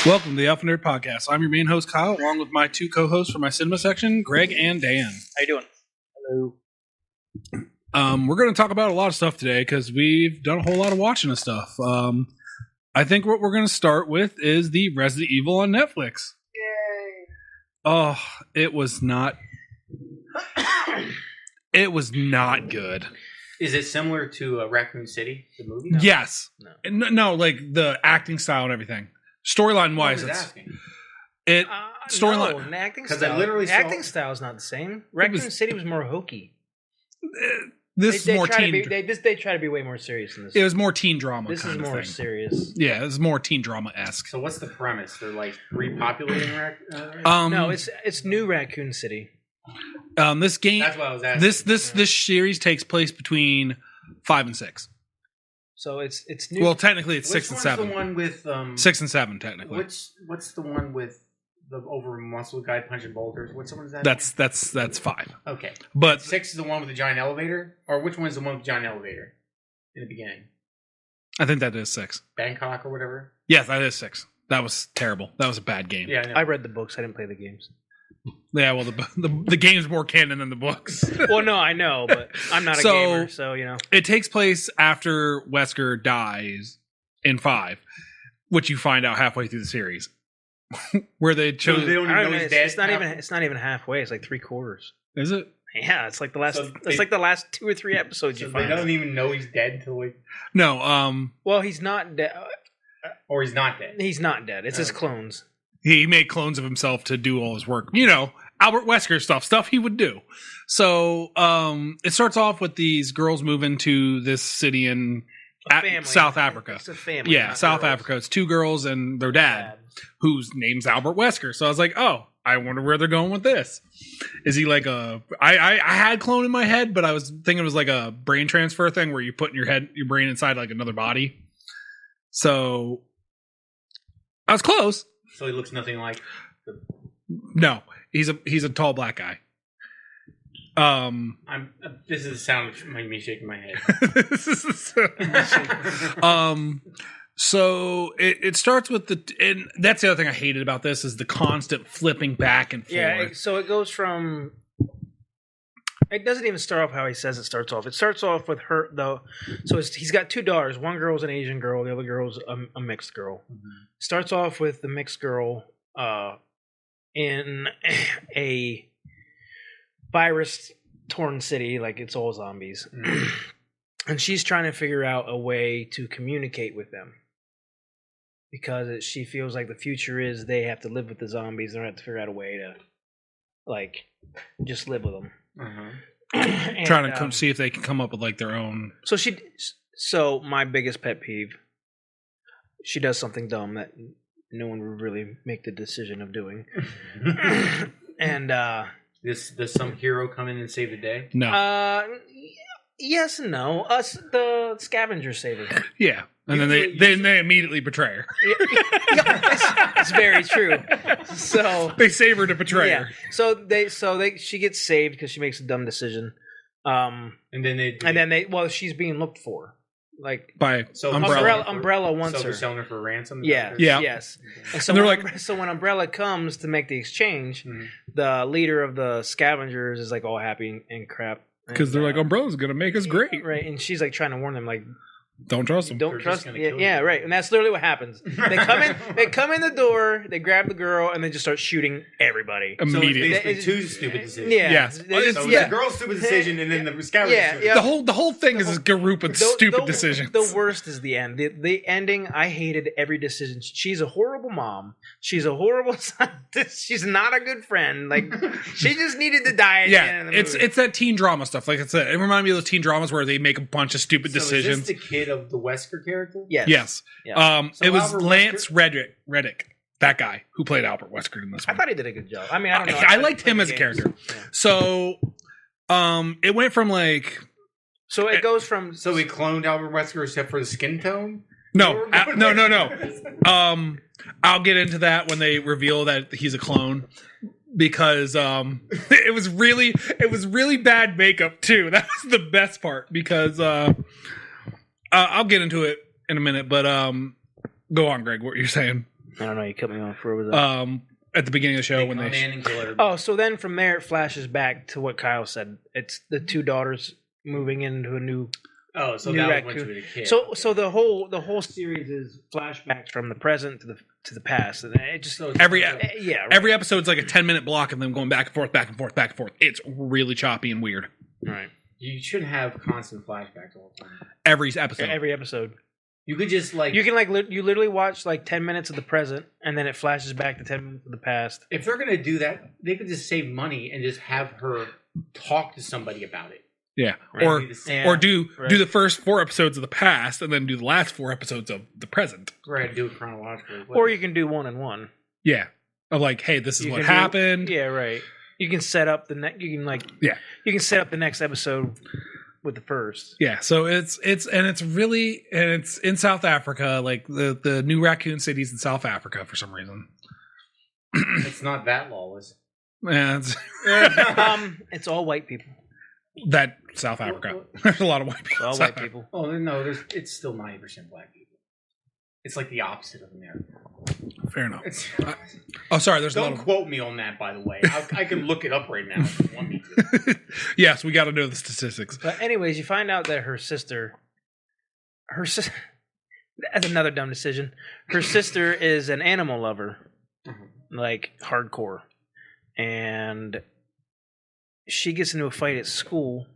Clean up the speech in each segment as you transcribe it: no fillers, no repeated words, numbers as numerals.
Welcome to the Alpha Nerd Podcast. I'm your main host, Kyle, along with my two co-hosts for my cinema section, Greg and Dan. How you doing? Hello. We're going to talk about a lot of stuff today because we've done a whole lot of watching of stuff. I think what we're going to start with is the Resident Evil on Netflix. Yay! Oh, it was not. It was not good. Is it similar to Raccoon City, the movie? No. Yes. No. No, like the acting style and everything. Storyline wise, it storyline. No, the acting 'Cause style. I literally the saw- acting style is not the same. Raccoon City was more hokey. This is more try teen. they try to be way more serious than this. It was more teen drama. This kind is of more thing. serious. Yeah, it's more teen drama esque. So what's the premise? They're like repopulating No, it's new Raccoon City. This game. That's what I was asking. This series takes place between 5 and 6. So it's new. Well, technically it's Which 6 and one's 7. the one with 6 and 7 technically. What's the one with the over muscle guy punching boulders? Which one is that? That's 5. okay. But 6 is the one with the giant elevator, or which one is the one with the giant elevator in the beginning? I think that is 6. Bangkok or whatever. Yes, that is 6. That was terrible. That was a bad game. Yeah, I know. I read the books. I didn't play the games. Yeah, well, the game's more canon than the books. Well, no, I know, but I'm not a So- gamer, so you know. It takes place after Wesker dies in 5, which you find out halfway through the series, where they So chose. they don't I even don't know know, he's dead. it's not even halfway. It's like 3/4. Is it? Yeah, it's like the last. So it's like the last 2 or 3 episodes So you they find. don't even know he's dead until No. Well, he's not dead. or he's not dead. He's not dead. It's his Okay. clones. He made clones of himself to do all his work. You know, Albert Wesker stuff he would do. So it starts off with these girls moving to this city in Family. South Africa. It's a family. Yeah, not South girls. Africa. It's 2 girls and their dad, whose name's Albert Wesker. So I was like, oh, I wonder where they're going with this. Is he like a... I had clone in my head, but I was thinking it was like a brain transfer thing where you put your brain inside like another body. So I was close. So he looks nothing like. No, he's a tall black guy. This is the sound of me shaking my head. This is so it starts with and that's the other thing I hated about this is the constant flipping back and forth. Yeah, so it goes from. It doesn't even start off how he says it starts off. It starts off with her though. So he's got 2 daughters. One girl's an Asian girl. The other girl's a mixed girl. Mm-hmm. Starts off with the mixed girl in a virus-torn city, like it's all zombies, and she's trying to figure out a way to communicate with them because she feels like the future is they have to live with the zombies. They don't have to figure out a way to like just live with them. And, Trying to see if they can come up with like their own. So my biggest pet peeve, she does something dumb that no one would really make the decision of doing. And Does some hero come in and save the day? No. yes and no. Us the scavenger savers. Yeah. And then they immediately betray her. It's very true. So They save her to betray yeah. her. So she gets saved because she makes a dumb decision. And then she's being looked for. Like By So Umbrella wants so her. they're selling her for ransom. Yeah. Yeah. Yes. And And they're like- so when Umbrella comes to make the exchange, Mhm. the leader of the scavengers is like all happy and crap Because they're like, Umbrella's going to make us great. right? And she's like trying to warn them, like, Don't trust them. don't They're trust. just gonna Yeah, kill yeah, you. right. And that's literally what happens. They come in. They come in the door. They grab the girl, and they just start shooting everybody. So it's Immediately. basically It's- 2 stupid decisions. Yeah. Yes. It's- So yeah. the girl's stupid decision, and then the scavenger. Yeah, stupid. yeah. The whole thing is a group of stupid decisions. The worst is the end. The ending, I hated every decision. She's a horrible mom. She's a horrible scientist. She's not a good friend. Like she just needed to die at the end of the movie. it's that teen drama stuff. Like I said, it reminded me of those teen dramas where they make a bunch of stupid So decisions. is this the kid of the Wesker character? Yes. Yes. Yeah. So It was Albert Lance Reddick, that guy who played Albert Wesker in this I one. thought he did a good job. I mean, I don't know. I liked him the as a games. character. Yeah. So, it went from like So it goes from So we cloned Albert Wesker except for the skin tone? no. I'll get into that when they reveal that he's a clone. Because it was really bad makeup too. That was the best part. Because I'll get into it in a minute, but go on, Greg. What you're saying? I don't know. You cut me off. Where was that? At the beginning of the show They when come they in and kill everybody. Oh, so then from there it flashes back to what Kyle said. It's the two daughters moving into a new. Oh, so New that was raccoon. when she was a kid. So the whole series is flashbacks from the present to the past, and it just So it's every like a- yeah. Right. every episode's like a 10-minute block of them going back and forth, back and forth, back and forth. It's really choppy and weird. Right. you shouldn't have constant flashbacks all the time. Every episode. Every episode. You could just like You can you literally watch like 10 minutes of the present, and then it flashes back to 10 minutes of the past. if they're gonna do that, they could just save money and just have her talk to somebody about it. Yeah. Right. Or It'd be the same. Yeah. or do Right. the first 4 episodes of the past and then do the last 4 episodes of the present. Right, do it chronologically. Or you can do one and one. Yeah. Of like, hey, this is You what can do- happened. Yeah, right. You can set up the next. You can Yeah. You can set up the next episode with the first. Yeah, so it's in South Africa, like the new raccoon cities in South Africa for some reason. It's not that lawless. And it's It's all white people. that South Africa. There's a lot of white It's people. all in white South people. Oh no, it's still 90% black people. It's like the opposite of America. Africa. Fair enough. It's, Oh, sorry. There's a don't lot of quote me on that, by the way. I can look it up right now if you want me to. yes. We got to know the statistics. But anyways, you find out that that's another dumb decision. Her sister is an animal lover, like hardcore, and she gets into a fight at school,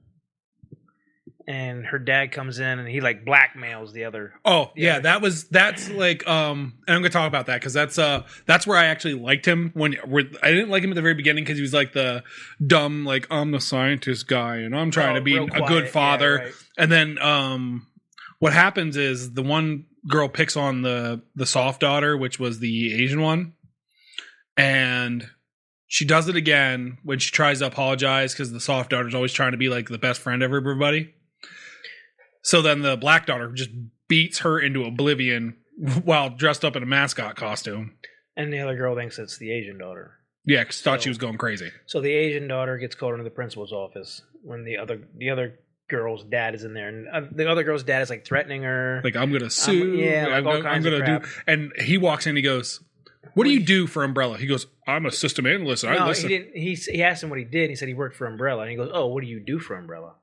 and her dad comes in and he like blackmails the other. Oh Yeah. yeah, that's like and I'm gonna talk about that because that's where I actually liked him I didn't like him at the very beginning because he was like the dumb like I'm the scientist guy and I'm trying to be real a quiet. good father. Yeah, right. And then what happens is the one girl picks on the soft daughter, which was the Asian one, and she does it again when she tries to apologize because the soft daughter's always trying to be like the best friend of everybody. So then the black daughter just beats her into oblivion while dressed up in a mascot costume. And the other girl thinks it's the Asian daughter. Yeah, 'cause thought So- she was going crazy. So the Asian daughter gets called into the principal's office when the other girl's dad is in there, and the other girl's dad is like threatening her. Like, I'm gonna sue. yeah, like all kinds of crap. And he walks in. He goes, "What do you do for Umbrella?" He goes, "I'm a system analyst. And I No, listen." he didn't. He asked him what he did. He said he worked for Umbrella, and he goes, "Oh, what do you do for Umbrella?"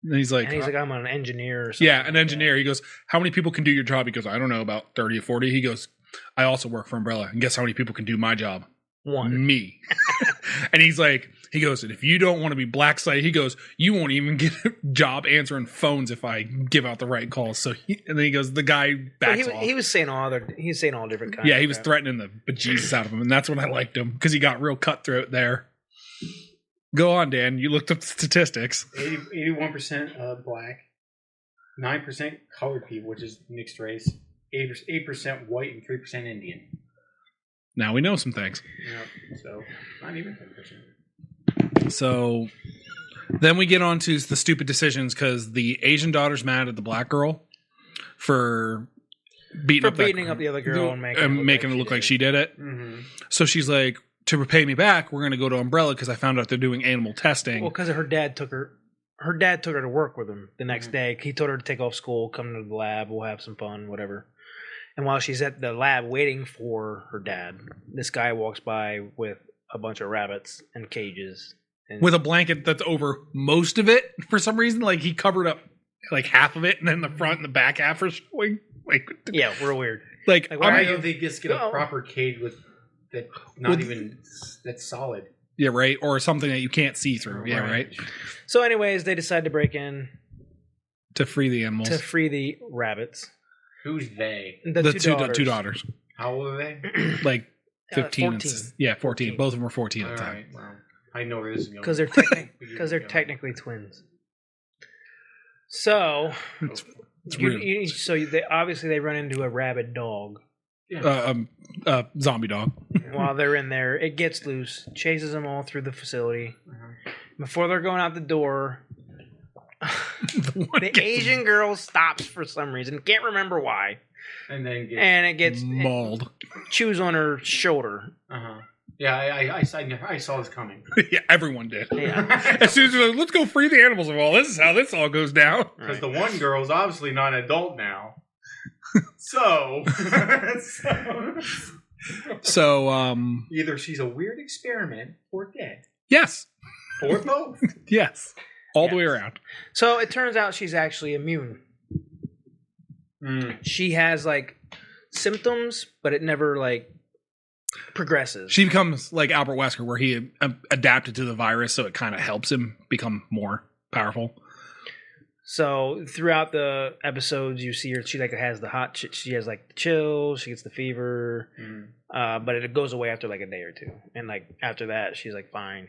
And he's like, And he's like, "I'm an engineer." Or something "Yeah, like an that." engineer." He goes, "How many people can do your job?" He goes, "I don't know, about 30 or 40." He goes, "I also work for Umbrella. And guess how many people can do my job?" One. Me. And he goes, "And if you don't want to be black site," he goes, "you won't even get a job answering phones if I give out the right calls." So and then he goes, the guy backs off. He was saying all different kinds. Yeah, of he was crap. threatening the bejesus out of him, and that's when I liked him because he got real cutthroat there. Go on, Dan. You looked up the statistics. 81% black, 9% colored people, which is mixed race, 8% white, and 3% Indian. Now we know some things. Yeah, so not even 10%. So then we get on to the stupid decisions because the Asian daughter's mad at the black girl for beating up the other girl and making it look like she did it. Mm-hmm. So she's like, to repay me back, we're going to go to Umbrella because I found out they're doing animal testing. Well, because her dad took her. Her dad took her to work with him the next Mhm. day. He told her to take off school, come to the lab, we'll have some fun, whatever. And while she's at the lab waiting for her dad, this guy walks by with a bunch of rabbits and cages. And With a blanket that's over most of it for some reason. Like he covered up like half of it and then the front and the back half are showing. Like, yeah, real weird. like, Like, Why why don't they just get a No. proper cage with that? Not With- even that's solid. yeah, right. Or something that you can't see through. Yeah, right. So, anyways, they decide to break in To free the animals. to free the rabbits. Who's they? The two daughters. How old are they? Like 15 and 14. 14. 14. Both of them were 14 All at the time. right. Well, I know where this is going. Because they're technically twins. So, It's rude. they obviously run into a rabid dog Zombie dog. while they're in there. It gets loose, chases them all through the facility. Uh-huh. Before they're going out the door, The one the gets Asian girl stops for some reason. Can't remember why. And then get. And it gets mauled. Uh-huh. on her shoulder. Yeah, I saw this coming. Yeah, everyone did. Yeah. As soon as they're like, let's go free the animals of all. This is how this all goes down. Because the one girl's obviously not an adult now. So So, Either she's a weird experiment or dead. yes. Or both. Yes. All the way Yes. around. So it turns out she's actually immune. She has like symptoms, but it never like progresses. She becomes like Albert Wesker, where he adapted to the virus, so it kind of helps him become more powerful. So throughout the episodes, you see her. She like has the she has like the chills. She gets the fever, but it goes away after like a day or two, and like after that, she's like fine.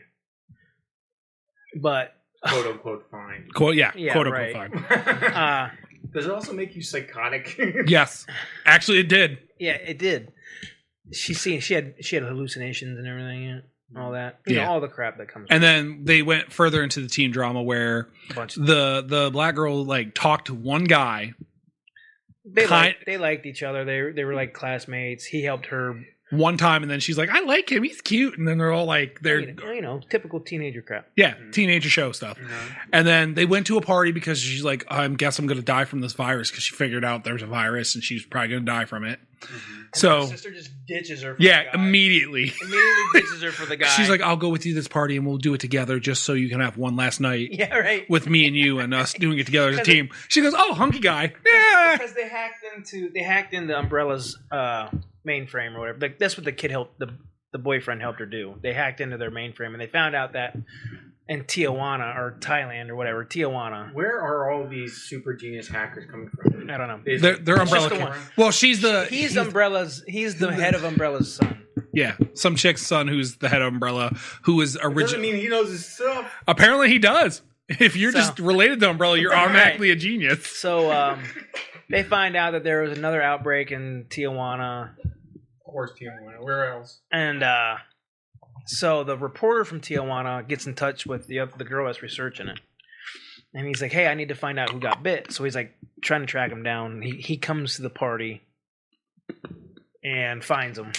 But Quote unquote fine. Quote, yeah, quote unquote right. fine. Does it also make you psychotic? Yes, actually, it did. Yeah, it did. She had hallucinations and everything, and all that. You Yeah. know, all the crap that comes. And then they went further into the teen drama where a bunch of the black girl like talked to one guy they liked each other. They were like classmates. He helped her. one time, and then she's like, "I like him. He's cute." And then they're all like, "They're You know, typical teenager crap. yeah, teenager show stuff." Mm-hmm. And then they went to a party because she's like, "I guess I'm going to die from this virus," because she figured out there's a virus and she's probably going to die from it. So Her sister just ditches her. For yeah, the guy. immediately. Immediately ditches her for the guy. She's like, "I'll go with you to this party and we'll do it together just so you can have one last night yeah, right. with me and you and us doing it together as a team." She goes, "Oh, hunky guy." Yeah. Because they hacked into Umbrella's mainframe or whatever. Like that's what the kid helped the boyfriend helped her do. They hacked into their mainframe and they found out that in Tijuana or Thailand or whatever, Tijuana. Where are all these super genius hackers coming from? I don't know. They're Umbrella. just the kid. one. Well, he's the head of Umbrella's son. yeah, some chick's son who's the head of Umbrella, who is Doesn't original. mean he knows his stuff. Apparently, he does. If you're So- just related to Umbrella, you're automatically a genius. So they find out that there was another outbreak in Tijuana. Of course, Tijuana. Where else? And so the reporter from Tijuana gets in touch with the girl that's researching it. And he's like, hey, I need to find out who got bit. So he's like trying to track him down. He comes to the party and finds him.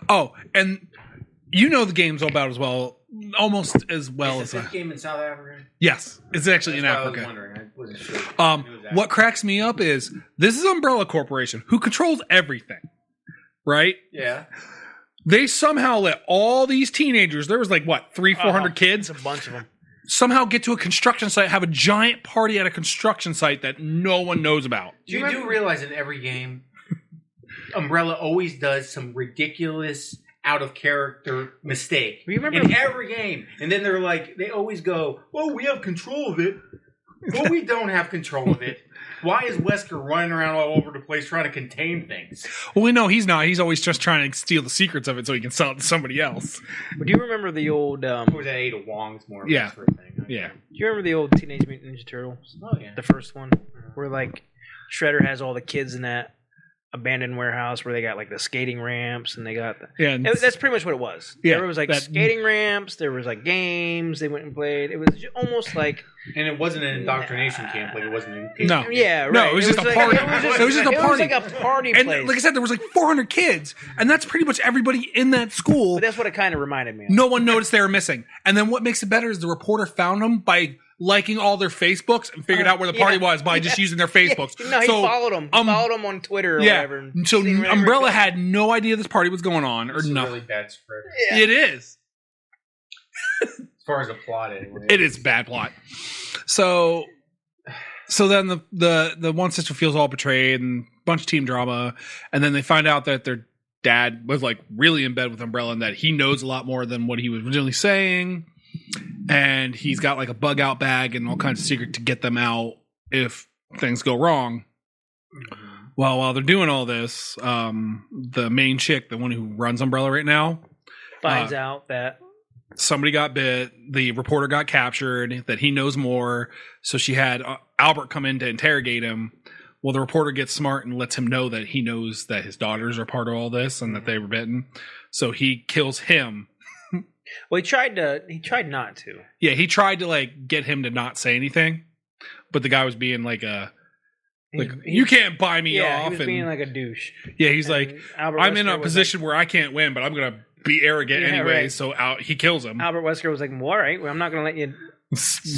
Oh, and you know the game's all about as well, almost as well Is as the fifth game in South Africa? yes, it's actually That's in why I was Africa. wondering. I wasn't sure. What cracks me up is this is Umbrella Corporation who controls everything, right? Yeah. They somehow let all these teenagers, there was like what, 400 kids, It's a bunch of them. somehow get to a construction site, have a giant party at a construction site that no one knows about. You do realize in every game, Umbrella always does some ridiculous, out of character mistake. Remember in every game, and then they're like, they always go, "Well, we have control of it." Well, we don't have control of it. Why is Wesker running around all over the place trying to contain things? Well, we know he's not. He's always just trying to steal the secrets of it so he can sell it to somebody else. But do you remember the old? Or was that Ada Wong's more of a Yeah. sort of thing? Yeah. Do you remember the old Teenage Mutant Ninja Turtles? Oh yeah. The first one, where like Shredder has all the kids in that abandoned warehouse where they got like the skating ramps and they got the, Yeah. And that's pretty much what it was. Yeah, There was like that- skating ramps, there was like games they went and played. It was almost like And it wasn't an indoctrination camp, like it wasn't in No. yeah, right. No, it was just a like, party. It was It was just a It was party. like a party and place. like I said, there was like 400 kids, and that's pretty much everybody in that school. But that's what it kind of reminded me of. No one noticed they were missing. And then what makes it better is the reporter found them by liking all their Facebooks and figured out where the party yeah. was by just using their Facebooks. No, he so, followed them. He followed them on Twitter or yeah. whatever. and So seen whatever- Umbrella had no idea this party was going on or It's a nothing. really bad script. Yeah. It is. As far as the plot, anyway. It is bad plot. So then the one sister feels all betrayed and bunch of team drama, and then they find out that their dad was like really in bed with Umbrella and that he knows a lot more than what he was originally saying, and he's got like a bug out bag and all kinds of secret to get them out if things go wrong. Well, while they're doing all this, the main chick, the one who runs Umbrella right now, finds out that somebody got bit, the reporter got captured, that he knows more, so she had Albert come in to interrogate him. Well, the reporter gets smart and lets him know that he knows that his daughters are part of all this and that they were bitten, so he kills him. well, he tried not to. Yeah, he tried to like get him to not say anything, but the guy was being like you can't buy me yeah, off, he was and being like a douche. yeah, he's And like, Albert I'm in Wesker a was position where I can't win, but I'm gonna be arrogant Yeah, anyway. right. So he kills him. Like, Albert Wesker was like, well, all right, well, I'm not going to let you.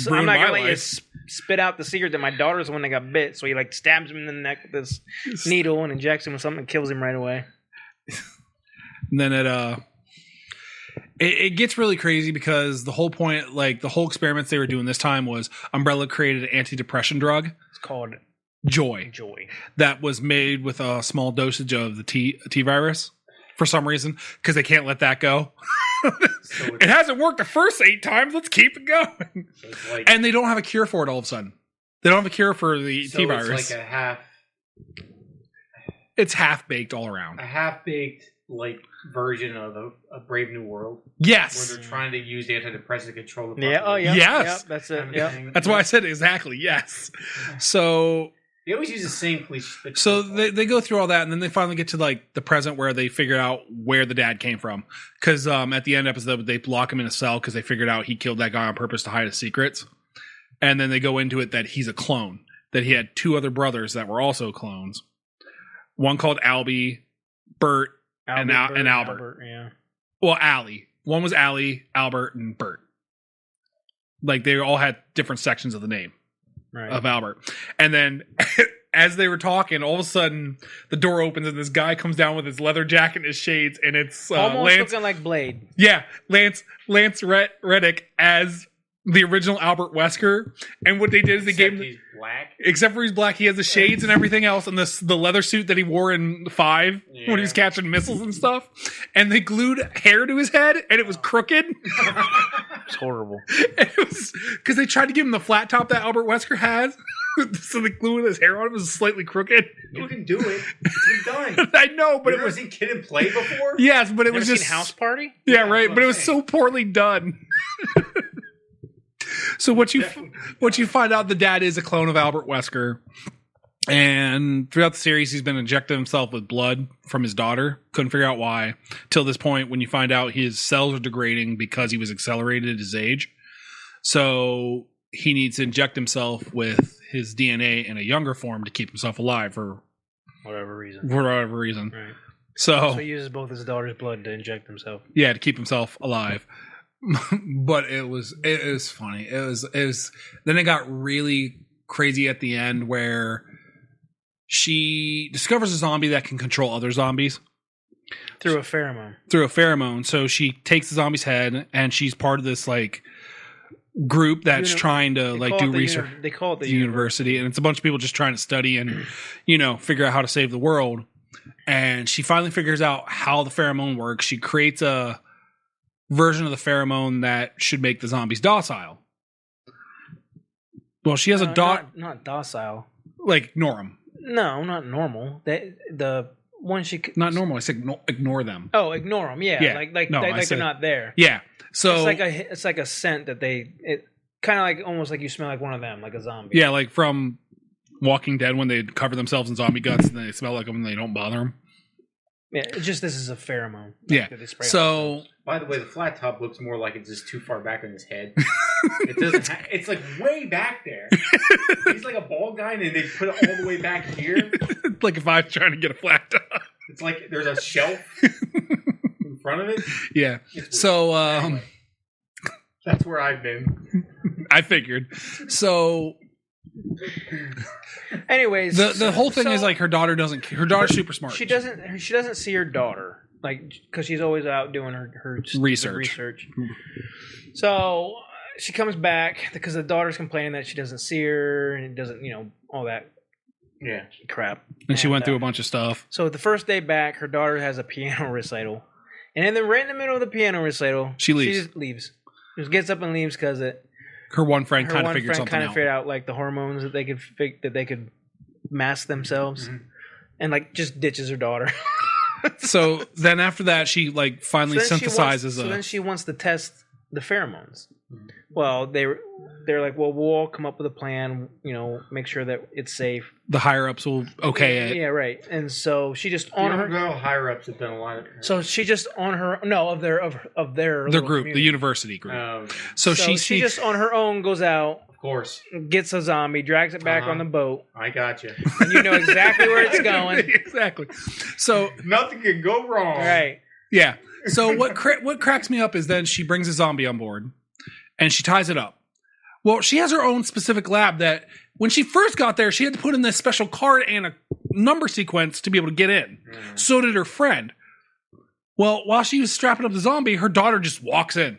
Ruin I'm not my going to let you life. spit out the secret that my daughter's the one that got bit. So he like stabs him in the neck with this needle and injects him with something and kills him right away. And then it gets really crazy because the whole point, like the whole experiments they were doing this time was Umbrella created an antidepressant drug. It's called Joy. That was made with a small dosage of the T virus for some reason because they can't let that go. So it hasn't worked the first 8 times. Let's keep it going. So like, and they don't have a cure for it all of a sudden. They don't have a cure for the T virus. It's like a half. It's half baked all around. A half baked like version of a Brave New World. Yes. Where they're trying to use antidepressants to control the population. Yes. Yep, that's it. Yep. That's why I said exactly. Yes. So they always use the same cliche. So they go through all that, and then they finally get to like the present where they figure out where the dad came from. Because at the end of the episode, they lock him in a cell because they figured out he killed that guy on purpose to hide his secrets. And then they go into it that he's a clone. That he had 2 other brothers that were also clones. One called Albie, Bert, and Albert. Yeah. Well, Allie. One was Allie, Albert, and Bert. Like they all had different sections of the name of Albert. And then as they were talking, all of a sudden the door opens and this guy comes down with his leather jacket and his shades, and it's almost Lance, looking like Blade. Yeah, Lance Reddick as the original Albert Wesker. And what they did is they gave him, he's black. Except for he's black, he has the shades and everything else, and the leather suit that he wore in 5 when he was catching missiles and stuff. And they glued hair to his head, and it was crooked. It's horrible. It was because they tried to give him the flat top that Albert Wesker has, so they glued his hair on. It was slightly crooked. You can do it. It's been done. I know, but it was seen Kid and Play before. Yes, but it Never was just seen House Party. Yeah, right. But it was so poorly done. So what you find out, the dad is a clone of Albert Wesker, and throughout the series he's been injecting himself with blood from his daughter. Couldn't figure out why till this point when you find out his cells are degrading because he was accelerated at his age. So he needs to inject himself with his DNA in a younger form to keep himself alive for whatever reason. Right. So he uses both his daughter's blood to inject himself. Yeah, to keep himself alive. But it was funny. It was then it got really crazy at the end where she discovers a zombie that can control other zombies through a pheromone. So she takes the zombie's head, and she's part of this like group that's trying to like do research. They call it the university, and it's a bunch of people just trying to study and figure out how to save the world. And she finally figures out how the pheromone works. She creates a version of the pheromone that should make the zombies docile. Well, she has not docile. Like ignore them. No, not normal. The one she not normal. I said ignore them. Oh, ignore them. Yeah. Like they're not there. Yeah. So it's like a scent that it kind of like almost like you smell like one of them, like a zombie. Yeah, like from Walking Dead when they cover themselves in zombie guts and they smell like them and they don't bother them. Yeah, this is a pheromone. Yeah. So, by the way, the flat top looks more like it's just too far back on his head. It doesn't. It's like way back there. He's like a bald guy, and they put it all the way back here. Like if I was trying to get a flat top. It's like there's a shelf in front of it. Yeah. So, anyway, that's where I've been. I figured. So. Anyways, the whole thing is like her daughter's super smart. She doesn't see her daughter, like, because she's always out doing her research. So she comes back because the daughter's complaining that she doesn't see her and it doesn't, all that crap. And she went through a bunch of stuff. So the first day back, her daughter has a piano recital, and then right in the middle of the piano recital, she leaves. She just leaves. Just gets up and leaves because her one friend kind of figured something out. Figured out like the hormones that they could mask themselves, and like just ditches her daughter. So then after that, she like finally synthesizes. So then she wants to test the pheromones. Well, they're like, well, we'll all come up with a plan. Make sure that it's safe. The higher ups will it. Yeah, right. And so she just higher ups have done a lot of. So she just on her of their group, community. The university group. So she just on her own goes out. Of course, gets a zombie, drags it back on the boat. I got you. And you know exactly where it's going. Exactly. So nothing can go wrong. Right. Yeah. So what cracks me up is then she brings a zombie on board, and she ties it up. Well, she has her own specific lab that when she first got there, she had to put in this special card and a number sequence to be able to get in. So did her friend. Well, while she was strapping up the zombie, her daughter just walks in.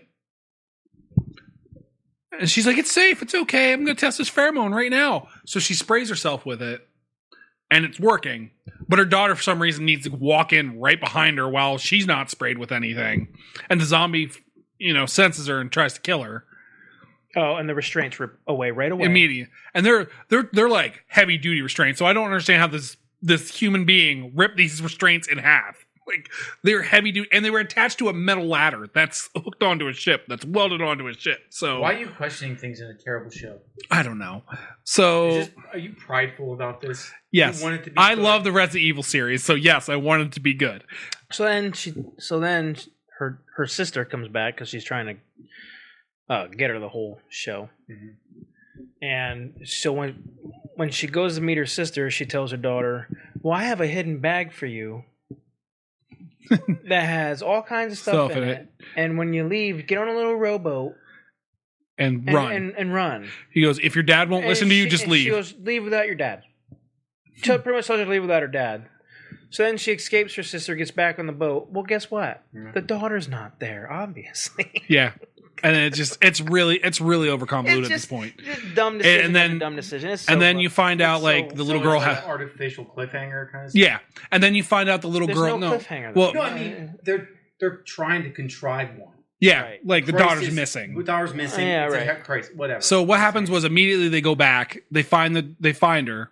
And she's like, it's safe. It's okay. I'm going to test this pheromone right now. So she sprays herself with it. And it's working. But her daughter, for some reason, needs to walk in right behind her while she's not sprayed with anything. And the zombie, senses her and tries to kill her. Oh, and the restraints rip away right away. Immediate. And they're like heavy duty restraints. So I don't understand how this human being ripped these restraints in half. Like, they're heavy duty, and they were attached to a metal ladder that's hooked onto a ship, that's welded onto a ship. So why are you questioning things in a terrible show? I don't know. So Are you prideful about this? Yes, You want it to be I good? love the Resident Evil series. So yes, I want it to be good. So then her sister comes back because she's trying to get her the whole show. Mm-hmm. And so when she goes to meet her sister, she tells her daughter, "Well, I have a hidden bag for you that has all kinds of stuff in it. And when you leave, get on a little rowboat and run. And run." He goes, if your dad won't listen to you, just leave. She goes, "Leave without your dad." Pretty much tells her to leave without her dad. So then she escapes her sister, gets back on the boat. Well, guess what? Yeah. The daughter's not there, obviously. Yeah. And it's really overconvoluted at this point. Just dumb decision. And then dumb decision. and then you find out the little girl has has artificial cliffhanger kind of stuff. Yeah. And then you find out the little There's girl no cliffhanger. Well, No, I mean they're trying to contrive one. yeah, Right. like the daughter's missing. The daughter's missing. Yeah, It's right. Christ, whatever. So what happens was immediately they go back, they find her.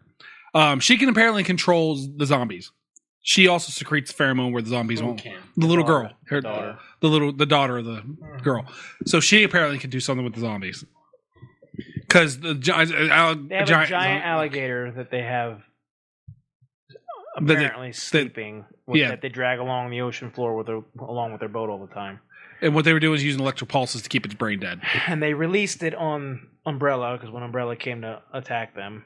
She can apparently control the zombies. She also secretes pheromone where the zombies Who won't. can? The little daughter. girl, her Daughter. the daughter of the girl. So she apparently can do something with the zombies. Because the they have a giant zombie- alligator that they have apparently sleeping with, that they drag along the ocean floor along with their boat all the time. And what they were doing was using electric pulses to keep its brain dead. And they released it on Umbrella because when Umbrella came to attack them,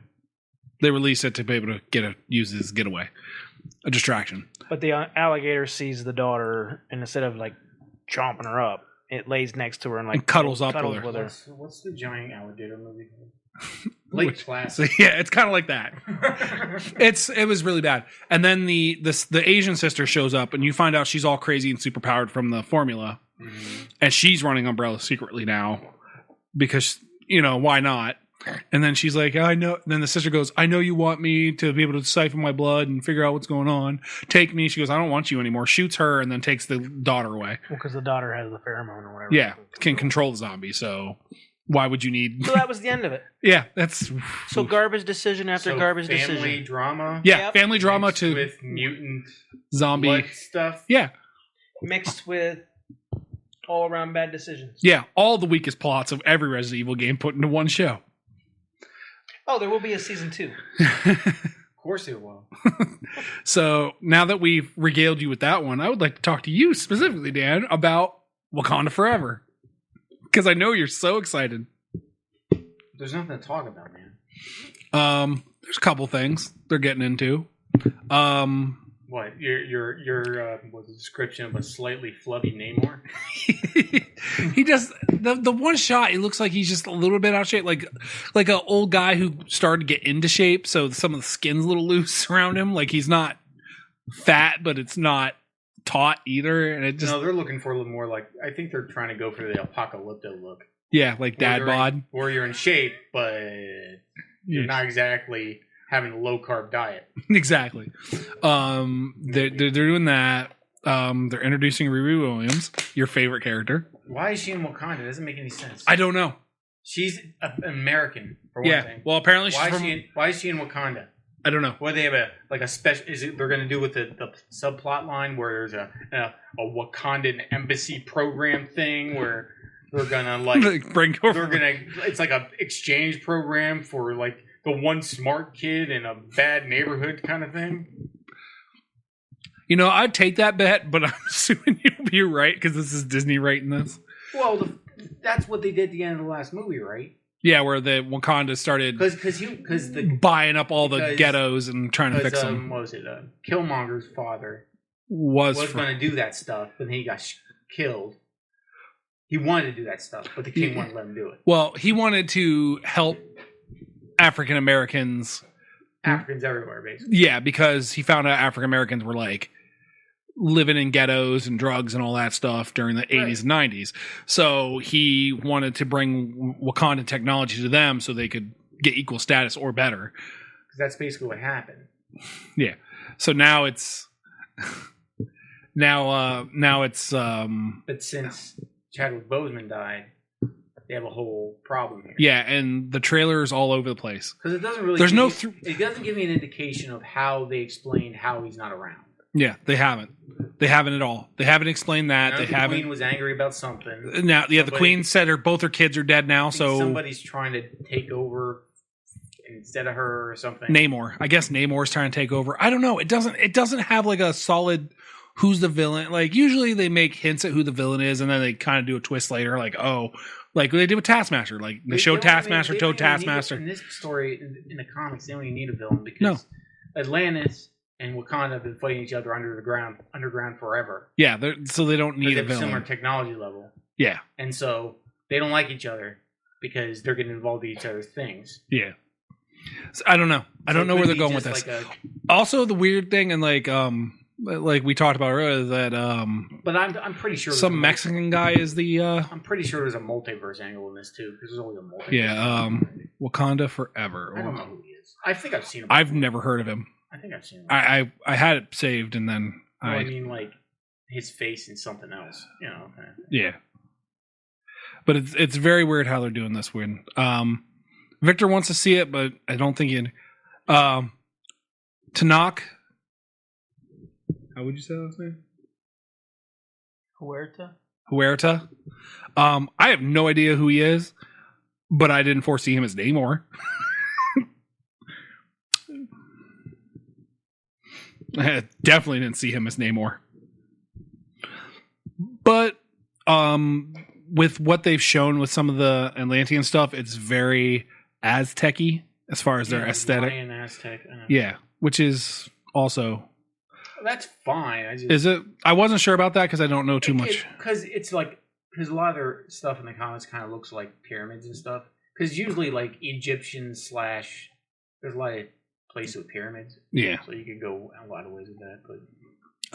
They released it to be able to use his getaway, a distraction. but the alligator sees the daughter, and instead of like chomping her up, it lays next to her and And cuddles up with her. What's the giant alligator movie called? Lake So, Placid. yeah, it's kind of like that. It was really bad. And then the Asian sister shows up, and you find out she's all crazy and super powered from the formula, and she's running Umbrella secretly now because why not? And then she's like, I know. Then the sister goes, I know you want me to be able to siphon my blood and figure out what's going on. Take me. She goes, I don't want you anymore. Shoots her and then takes the daughter away. Well, because the daughter has the pheromone or whatever. Yeah, can control the zombie. So why would you need? So that was the end of it. Yeah, that's So garbage decision after garbage family decision. drama. yeah, Yep. family drama mixed to with mutant zombie. blood stuff. Yeah, Mixed with all around bad decisions. yeah, all the weakest plots of every Resident Evil game put into one show. Oh, there will be a season 2. Of course it will. So now that we've regaled you with that one, I would like to talk to you specifically, Dan, about Wakanda Forever. Because I know you're so excited. There's nothing to talk about, man. There's a couple things they're getting into. What your was a description of a slightly flubby Namor? He just the one shot. It looks like he's just a little bit out of shape, like an old guy who started to get into shape. So some of the skin's a little loose around him. Like he's not fat, but it's not taut either. And it just No, they're looking for a little more like I think they're trying to go for the apocalypto look. yeah, like dad bod. Where you're in shape, but you're not exactly having a low carb diet. Exactly. They're doing that. They're introducing Riri Williams, your favorite character. Why is she in Wakanda? It doesn't make any sense. I don't know. She's American for one Yeah. thing. Well, apparently she's Why from. is she in Wakanda? I don't know. What they have a special? Is it they're going to do with the subplot line where there's a Wakandan embassy program thing where they're gonna Bring over. they're gonna it's like a exchange program for like the one smart kid in a bad neighborhood kind of thing. I'd take that bet, but I'm assuming you'll be right because this is Disney writing this. Well, that's what they did at the end of the last movie, right? Yeah, where the Wakanda started Because buying up all the because- ghettos and trying to fix them. what was it? Killmonger's father Was going to do that stuff, but he got killed. He wanted to do that stuff, but the king wouldn't let him do it. well, he wanted to help African Americans. Africans everywhere, basically. Yeah, because he found out African Americans were like living in ghettos and drugs and all that stuff during the 80s and 90s. So he wanted to bring Wakandan technology to them so they could get equal status or better. Because that's basically what happened. Yeah. So now it's now it's But since Chadwick Boseman died, they have a whole problem here. yeah, and the trailer is all over the place. Because it doesn't really. There's no it doesn't give me an indication of how they explained how he's not around. Yeah, they haven't. They haven't at all. They haven't explained that. They The haven't. Queen was angry about something. Now, yeah, the Queen said both her kids are dead now. So somebody's trying to take over instead of her or something. Namor, I guess Namor's trying to take over. I don't know. It doesn't have like a solid who's the villain. Like usually they make hints at who the villain is, and then they kind of do a twist later, like like they did with Taskmaster. Like they showed Taskmaster, told Taskmaster. In this story, in the comics, they don't even need a villain because Atlantis and Wakanda have been fighting each other underground forever. Yeah, so they don't need a villain. Similar technology level. Yeah, and so they don't like each other because they're getting involved in each other's things. Yeah, so I don't know. I don't know where they're going with this. Also, the weird thing, and like we talked about earlier, is that but I'm pretty sure some Mexican guy is the. I'm pretty sure there's a multiverse angle in this too because there's only a multiverse. Yeah, Wakanda Forever. I don't know who he is. I think I've seen him. I've never heard of him. I think I've seen him. I had it saved and then I mean, like his face and something else, you know. Kind of yeah, but it's very weird how they're doing this. Weird. Victor wants to see it, but I don't think he. Tanakh. How would you say that name? Huerta. I have no idea who he is, but I didn't foresee him as Namor. I definitely didn't see him as Namor. But with what they've shown with some of the Atlantean stuff, it's very Aztec-y as far as their aesthetic. Mayan, Aztec. Yeah, which is also... That's fine. Is it? I wasn't sure about that because I don't know too much. Because because a lot of their stuff in the comics kind of looks like pyramids and stuff. Because usually like Egyptian / there's a lot of places with pyramids. Yeah. So you could go a lot of ways with that, but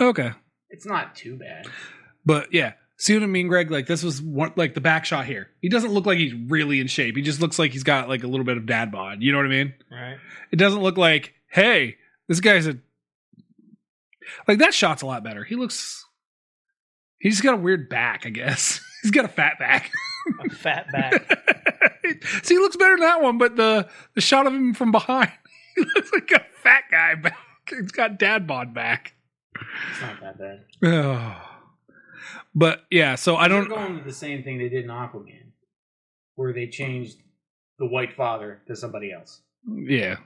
okay, it's not too bad. But yeah, see what I mean, Greg? Like this was one, like the back shot here. He doesn't look like he's really in shape. He just looks like he's got like a little bit of dad bod. You know what I mean? Right. It doesn't look like, hey, this guy's like that shot's a lot better. He's just got a weird back, I guess. He's got a fat back. A fat back. See, he looks better than that one, but the shot of him from behind, he looks like a fat guy back. He's got dad bod back. It's not that bad. Oh. But yeah, so I don't. They're going with the same thing they did in Aquaman, where they changed the white father to somebody else. Yeah.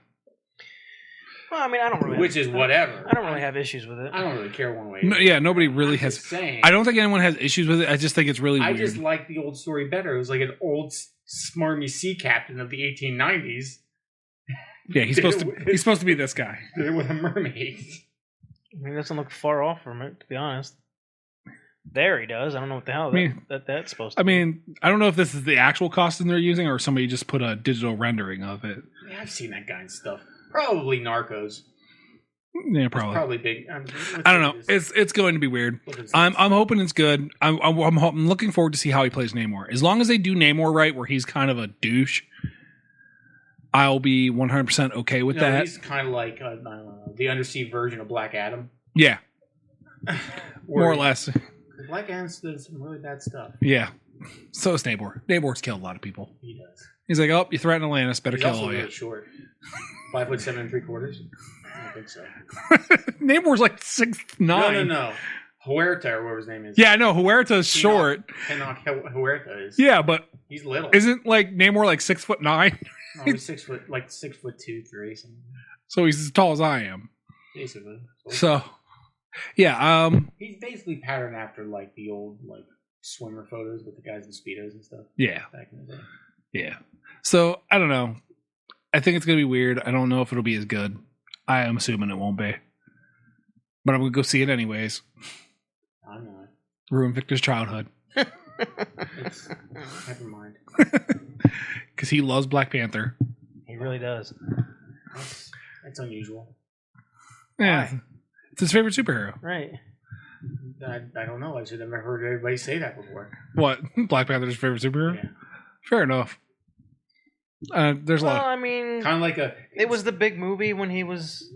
Well, I mean, I don't really. Which is whatever. I don't really have issues with it. I don't really care one way. No, yeah, nobody really has. Saying, I don't think anyone has issues with it. I just think it's really weird. I just like the old story better. It was like an old smarmy sea captain of the 1890s. Yeah, he's supposed to be this guy. Did it with a mermaid. I mean, it doesn't look far off from it, to be honest. There he does. I don't know what the hell that's supposed to be. I mean, I don't know if this is the actual costume they're using or somebody just put a digital rendering of it. Yeah, I've seen that kind of stuff. Probably Narcos. Yeah, probably. It's probably big. I don't know. It's going to be weird. I'm hoping it's good. I'm looking forward to see how he plays Namor. As long as they do Namor right, where he's kind of a douche, I'll be 100% okay with that. He's kind of like the undersea version of Black Adam. Yeah, more or less. Black Adam's does some really bad stuff. Yeah, so is Namor. Nabor's killed a lot of people. He does. He's like, oh, you threaten Atlantis, better He's kill also all really you. Short, 5'7" 3/4. I don't think so. Namor's like 6'9". No. Huerta or whatever his name is. Yeah, no, Huerta's short. Huerta is. Yeah, but he's little. Isn't like Namor like 6'9"? No, he's 6 foot, like 6'2", 3 something. So he's as tall as I am. Basically. So, yeah. He's basically patterned after like the old like swimmer photos with the guys in speedos and stuff. Yeah. Back in the day. Yeah. So I don't know. I think it's gonna be weird. I don't know if it'll be as good. I am assuming it won't be. But I'm gonna go see it anyways. I'm not. Ruin Victor's childhood. Never mind. Because he loves Black Panther. He really does. That's unusual. Yeah. It's his favorite superhero. Right. I don't know. I should have never heard everybody say that before. What? Black Panther's favorite superhero? Yeah. Fair enough. There's a Well, lot. I mean, Kind of like a. it was the big movie when he was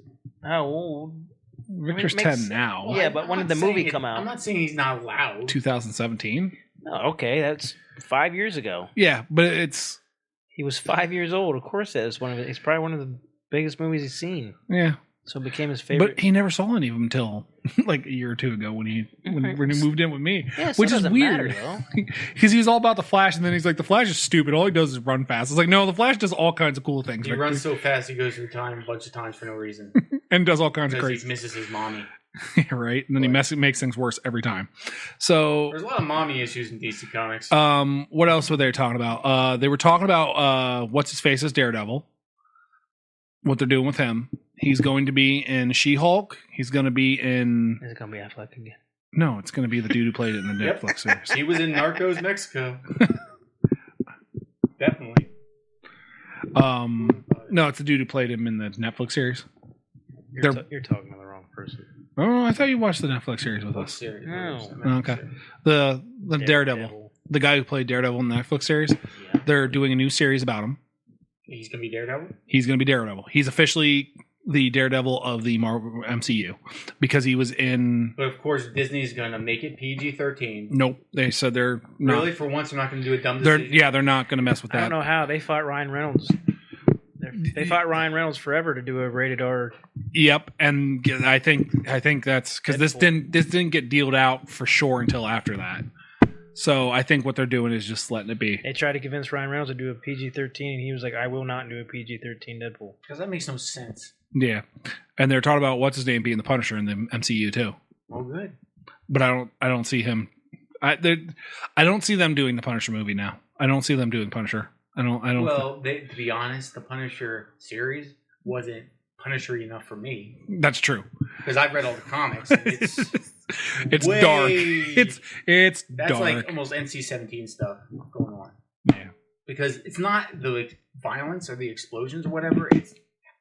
how old? Victor's it makes- 10 now. Yeah, but when did the movie come out? I'm not saying he's not allowed. 2017. Oh, okay, that's 5 years ago. Yeah, but it's He was 5 years old. Of course, that is one of it. It's probably one of the biggest movies he's seen. yeah. So it became his favorite. But he never saw any of them until like a year or two ago when he moved in with me, yeah, so which it is doesn't weird. matter, though. Because he's all about the Flash, and then he's like, the Flash is stupid. All he does is run fast. It's like, no, the Flash does all kinds of cool things. He runs so fast he goes through time a bunch of times for no reason. and does all kinds of Because crazy, he misses his mommy. right? And then he makes things worse every time. So, There's a lot of mommy issues in DC Comics. what else were they talking about? They were talking about what's his face as Daredevil. What they're doing with him. He's going to be in She-Hulk. He's going to be in. Is it gonna be Affleck again? No, it's going to be the dude who played it in the Yep. Netflix series. He was in Narcos Mexico. Definitely. No, it's the dude who played him in the Netflix series. You're talking to the wrong person. Oh, I thought you watched the Netflix series with What us. series? No. Okay. The Daredevil, the guy who played Daredevil in the Netflix series. Yeah. They're doing a new series about him. He's gonna be Daredevil. He's going to be Daredevil. He's officially the Daredevil of the Marvel MCU because he was in. But of course, Disney's gonna make it PG-13. Nope, they said they're not. Really, for once, they're not gonna do a dumb They're decision. they're not going to mess with I that. don't know how they fought Ryan Reynolds. They fought Ryan Reynolds forever to do a rated R. Yep, and I think that's because this didn't get dealed out for sure until after that. So I think what they're doing is just letting it be. They tried to convince Ryan Reynolds to do a PG-13, and he was like, "I will not do a PG-13 Deadpool." Because that makes no sense. Yeah, and they're talking about what's his name being the Punisher in the MCU too. Oh, good. But I don't see him. I don't see them doing the Punisher movie now. I don't see them doing Punisher. I don't. Well, to be honest, the Punisher series wasn't Punisher enough for me That's true. because I've read all the comics. And it's It's way- dark. It's that's dark. like almost NC-17 stuff going on. Yeah. Because it's not the violence or the explosions or whatever. It's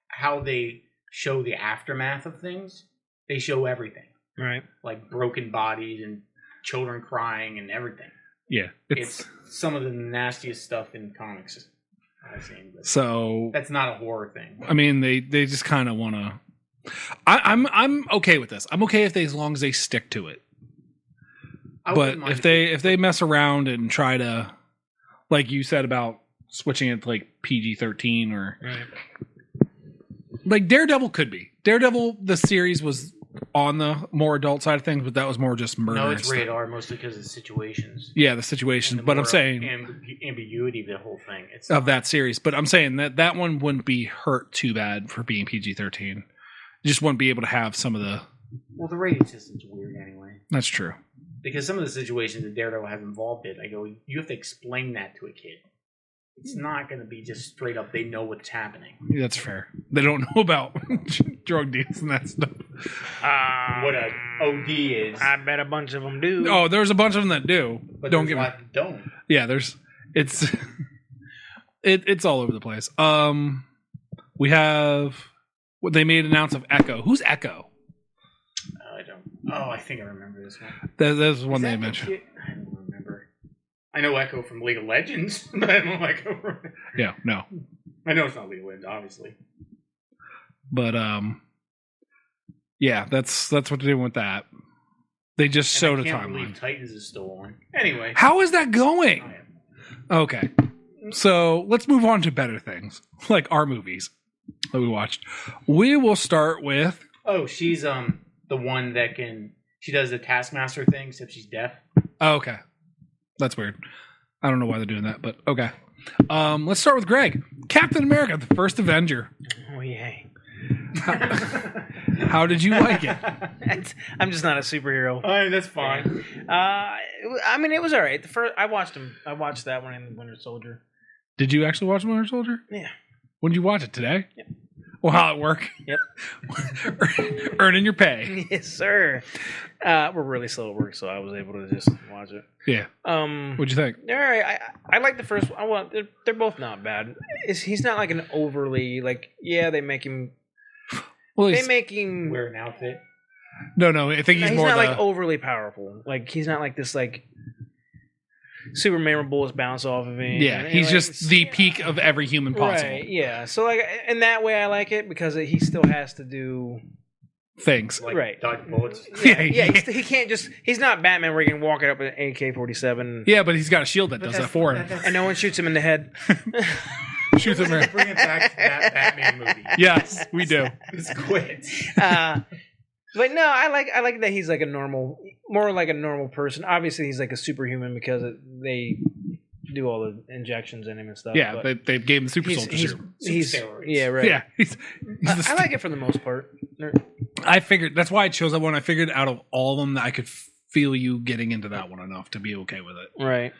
how they show the aftermath of things. They show everything, Right. like broken bodies and children crying and everything. Yeah. It's some of the nastiest stuff in comics I've seen. But so. that's not a horror thing. I mean, they just kind of want to. I'm okay with this. I'm okay as long as they stick to it. I But wouldn't mind if they mess around and try to, like you said about switching it to like PG-13 or Right. like Daredevil could be. Daredevil, the series was on the more adult side of things, but that was more just murder. No, and it's stuff. rated R mostly because of the situations. Yeah, the situation. And the But I'm moral saying ambiguity of the whole thing. It's of that series. But I'm saying that one wouldn't be hurt too bad for being PG-13. You just wouldn't be able to have some of the. Well, the rating system's weird anyway. That's true. Because some of the situations that Daredevil has involved in, I go, you have to explain that to a kid. It's not going to be just straight up, they know what's happening. That's fair. They don't know about drug deals and that stuff. What a OD is. I bet a bunch of them do. Oh, there's a bunch of them that do. But Don't there's get a me. lot that don't. Yeah, it's it's all over the place. We have what they made an announce of Echo. Who's Echo? I don't. Oh, I think I remember this one. That's one Is they that the mentioned. kid? I don't remember. I know Echo from League of Legends, but I don't know Echo from... Yeah, no. I know it's not League of Legends, obviously. But yeah, that's what they're doing with that. They just And showed I a can't timeline. believe Titans is still on. Anyway. How is that going? I am. Okay. So let's move on to better things, like our movies that we watched. We will start with. Oh, she's the one that can... She does the Taskmaster thing, except she's deaf. Oh, okay. That's weird. I don't know why they're doing that, but okay. Let's start with Greg. Captain America, the first Avenger. Oh, yay. How did you like it? I'm just not a superhero. All right, that's fine. I mean, it was all right. I watched that one in Winter Soldier. Did you actually watch Winter Soldier? Yeah. When did you watch it? Today? Yep. While at work? Yep. Earning your pay. Yes, sir. We're really slow at work, so I was able to just watch it. Yeah. What'd you think? All right. I like the first one. Well, they're both not bad. He's not like an overly like. Yeah, they make him. Well, They make him. Wear an outfit. No. I think he's more not the, like overly powerful. Like he's not like this like Superman bullets bounce off of him. yeah. He's just the peak of every human possible Right. Yeah. So like in that way, I like it because he still has to do. things. Like Right. dodge bullets. Yeah. He can't just. He's not Batman where he can walk it up with an AK-47. Yeah, but he's got a shield that does that for him. And no one shoots him in the head. Shoots him. Bring it back to that Batman movie. Yes, we do. Just quit. But no, I like that he's like more like a normal person. Obviously, he's like a superhuman because they do all the injections in him and stuff. Yeah, but they gave him the super soldier serum. he's steroids. yeah, right. Yeah, he's I like it for the most part. I figured that's why I chose that one. I figured out of all of them that I could feel you getting into that one enough to be okay with it. Right.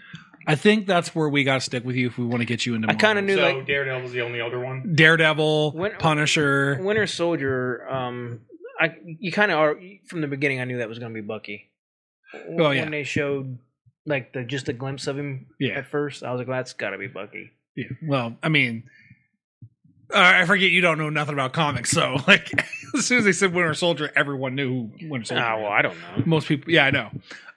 I think that's where we got to stick with you if we want to get you into. I kind of knew So like Daredevil's the only other one. Daredevil, Punisher. Winter Soldier. You kind of are from the beginning. I knew that was going to be Bucky. Oh, yeah. When they showed like just a glimpse of him at first, I was like, well, that's got to be Bucky. Yeah. Well, I mean, I forget you don't know nothing about comics, so like as soon as they said Winter Soldier, everyone knew who Winter Soldier. Ah, well, I don't know. Most people, yeah, I know.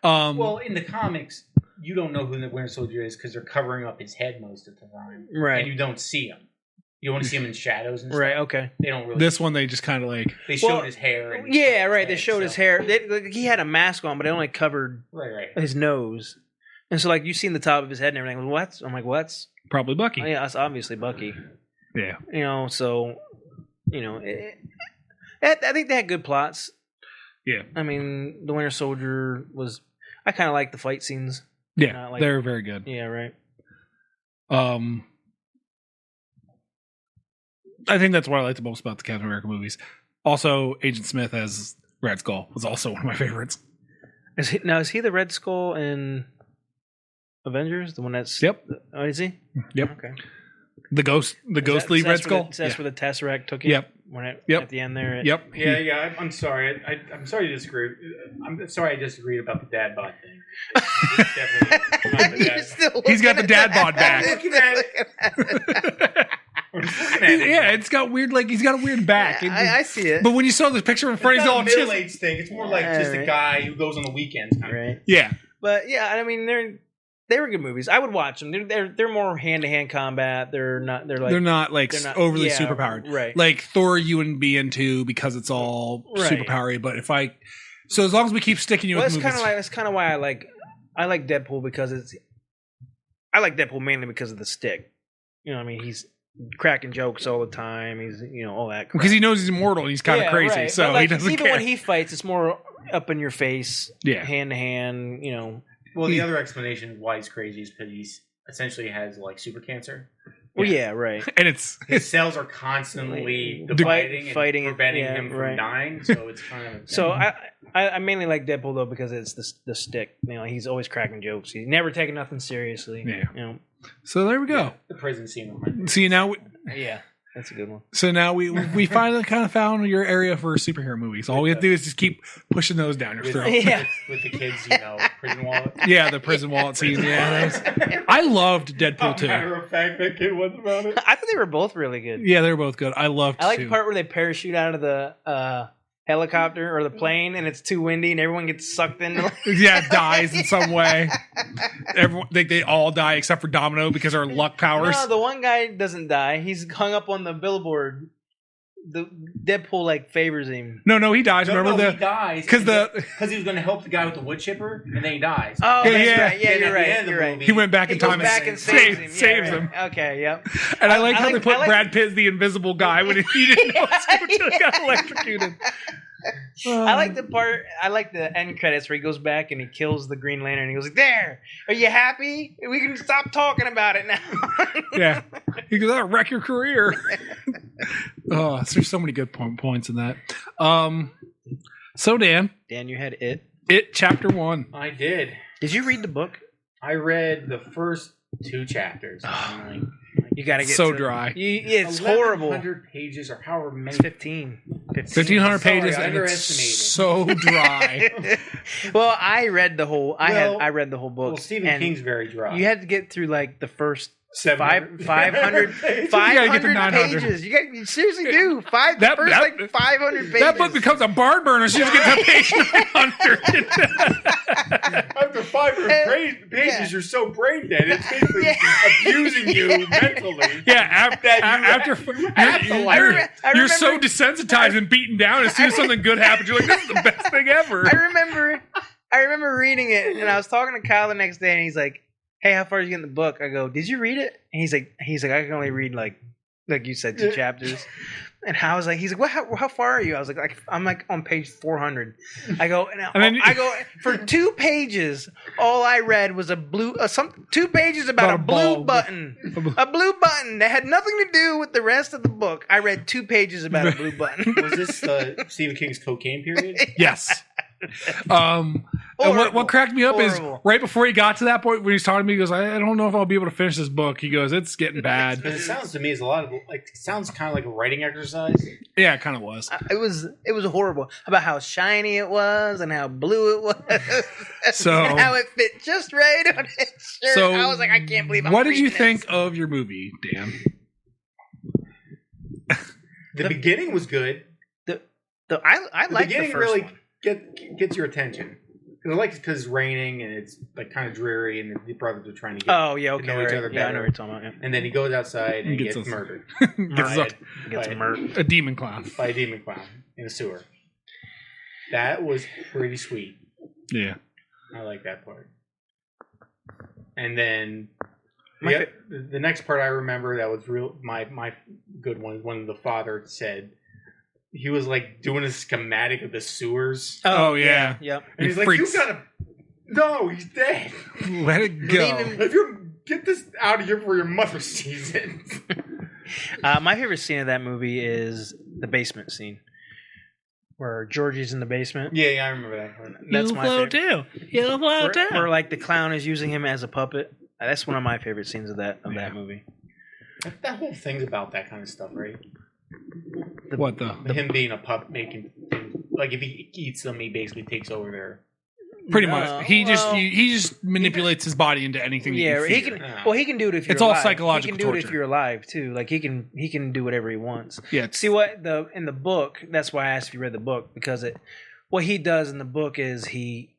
Well, in the comics, you don't know who the Winter Soldier is because they're covering up his head most of the time, Right. and you don't see him. You only see him in shadows and stuff. Right. Okay. They don't really. This one they just kind of like They showed his hair. And Yeah. his Right. They head, showed his hair. He had a mask on, but it only covered Right. his nose. And so, like, you seen the top of his head and everything. What? I'm like, what's? probably Bucky. Oh, yeah, that's obviously Bucky. Yeah. You know, so, you know, I think they had good plots. Yeah. I mean, the Winter Soldier was. I kind of like the fight scenes. Yeah, like- they're very good. Yeah. Right. I think that's what I like the most about the Captain America movies. Also, Agent Smith as Red Skull was also one of my favorites. Is he the Red Skull in Avengers? The one that's. Yep. Oh, is he? Yep. Okay. The ghostly Red Skull. That's where the Tesseract took him. Yep. At the end there. Yep. Yeah. I'm sorry. I'm sorry to disagree. I'm sorry I disagreed about the dad bod thing. It's definitely not the dad. He's got the dad bod I'm back. looking at it. I'm just looking at it. Yeah, it's got weird, like he's got a weird back. I see it. But when you saw the picture in front, It's he's not all a chiseled. middle-aged thing. It's more like just a guy who goes on the weekends. Kind of. Right. Yeah. But yeah, I mean they were good movies. I would watch them. They're more hand to hand combat. They're not like overly yeah, superpowered. Right. Like Thor you wouldn't be into because it's all Right. superpowered. But so as long as we keep sticking you with movies. That's kind of why I like Deadpool because I like Deadpool mainly because of the stick. You know what I mean? He's cracking jokes all the time. He's all that crap. Because he knows he's immortal and he's kind of crazy. Right. So but, like, he doesn't even care. when he fights, it's more up in your face, Yeah. hand to hand, Well, the other explanation why he's crazy is because he's essentially has like super cancer. Well, yeah, right. And it's His cells are constantly Fighting fighting and preventing yeah, him from right. dying. So it's kind of So I mainly like Deadpool though because it's the stick. He's always cracking jokes. He's never taking nothing seriously. Yeah. So there we go. the prison scene. See now. Yeah, that's a good one. So now we finally kind of found your area for superhero movies. All we have to do is just keep pushing those down your throat. Yeah. with the kids, prison wallet. Yeah, the prison wallet scene. Yeah, I loved Deadpool too. Matter of fact, that kid was about it. I thought they were both really good. Yeah, they were both good. I loved. I like too. the part where they parachute out of the helicopter or the plane and it's too windy and everyone gets sucked into. Yeah, dies in some way. Everyone, they all die except for Domino because of her luck powers. No, the one guy doesn't die. He's hung up on the billboard. The Deadpool favors him. No, he dies. Remember he dies because because he was going to help the guy with the wood chipper, and then he dies. Oh, Yeah, that's yeah. right. Yeah, Then you're at the right. end of the You're right. movie, he went back He in goes time back and saves him. saves Yeah, him. right. Okay, yep. And I like how they put I like- Brad Pitt as the invisible guy when he didn't know what was going to got electrocuted. I like the part. I like the end credits where he goes back and he kills the Green Lantern. And he goes, "There, are you happy? We can stop talking about it now." Yeah, he goes, "That'll wreck your career." Oh, there's so many good points in that. So Dan, Dan, you had it. Chapter 1. I did. Did you read the book? I read the first 2 chapters. You got to get So dry. It's horrible. 1,100 pages or however many. It's 15. 1,500 Sorry, pages I and it's underestimated. so dry. Well, I read the whole. I read the whole book. Well, Stephen and King's very dry. You had to get through the first 700 500 You gotta get to 900. pages. You seriously do. That- The first that- like 500 pages. That book becomes a barn burner. She's getting to page 900. After 500 pages, you're so brain dead. It's basically abusing you mentally. Yeah, after I you're so remember- desensitized and beaten down. As soon as something good happens, you're like, "This is the best thing ever." I remember reading it, and I was talking to Kyle the next day, and he's like, "Hey, how far did you get in the book?" I go, "Did you read it?" And he's like, "I can only read like you said, 2 chapters." And I was like, he's like, "What? How far are you?" I was like, I'm like on page 400. I go, I go for 2 pages. All I read was 2 pages about a blue button, a blue button that had nothing to do with the rest of the book. I read 2 pages about a blue button. Was this Stephen King's cocaine period? Yes. And what cracked me up is right before he got to that point when he's talking to me, he goes, I don't know if I'll be able to finish this book. He goes, it's getting bad. Because it sounds to me as a lot of it sounds kind of like a writing exercise. Yeah, it kind of was. It was horrible about how shiny it was and how blue it was. So and how it fit just right on his shirt. So I was like, I can't believe I'm what did you reading think this. of your movie, Dan? The beginning was good. I The like beginning the first really one. gets your attention. I like it because it's raining and it's like kind of dreary, and the brothers are trying to get Oh yeah, okay. know each Right. other Yeah, I better. know what you're talking about. Yeah. and then he goes outside and Gets gets us- murdered Gets by, us Gets by- murked. a demon clown. by a demon clown in a sewer. That was pretty sweet. Yeah. I like that part. And then My the next part I remember that was my good one, when the father said he was like doing a schematic of the sewers. Oh, yeah. Yep. And he's He like, freaks. you gotta No, he's dead. Let it go. Leave him- If you get this out of here before your mother sees it. My favorite scene of that movie is the basement scene, where Georgie's in the basement. Yeah, I remember that part. That's my favorite. too. You flow Where like the clown is using him as a puppet. That's one of my favorite scenes of that movie. That whole thing's about that kind of stuff, right? What the? Him being a pup, making things, like if he eats them, he basically takes over their. Pretty No, much. He just manipulates his body into anything. Yeah, he he can. can. fear. Well, he can do it if you're It's all alive. psychological He can do it torture. if you're alive too. Like he can do whatever he wants. Yeah. It's, See what in the book? That's why I asked if you read the book, because what he does in the book is he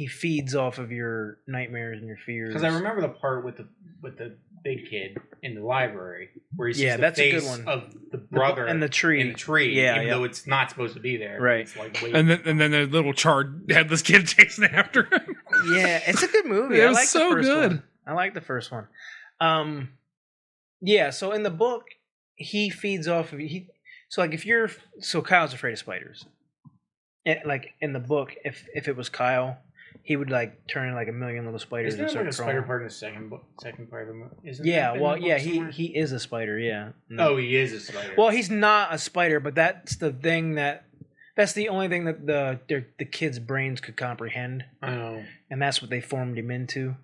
feeds off of your nightmares and your fears. Because I remember the part with the big kid in the library where he sees the that's a good face one. of the brother and the tree. in the tree, Yeah, even yeah. though it's not supposed to be there. Right. It's like, wait. and then the little charred headless kid chasing after him. Yeah, it's a good movie. It I was like so the first good. one. I like the first one. Yeah. So in the book, he feeds off of So Kyle's afraid of spiders. Like in the book, if it was Kyle, he would like turn in like a million little spiders Isn't and there like start a spider crawling. part in the second part of the movie? Isn't Yeah. that in Well, the book yeah. somewhere? He is a spider. Yeah. Oh, he is a spider. Well, he's not a spider, but that's the thing that's the only thing that the kids' brains could comprehend. I know. And that's what they formed him into.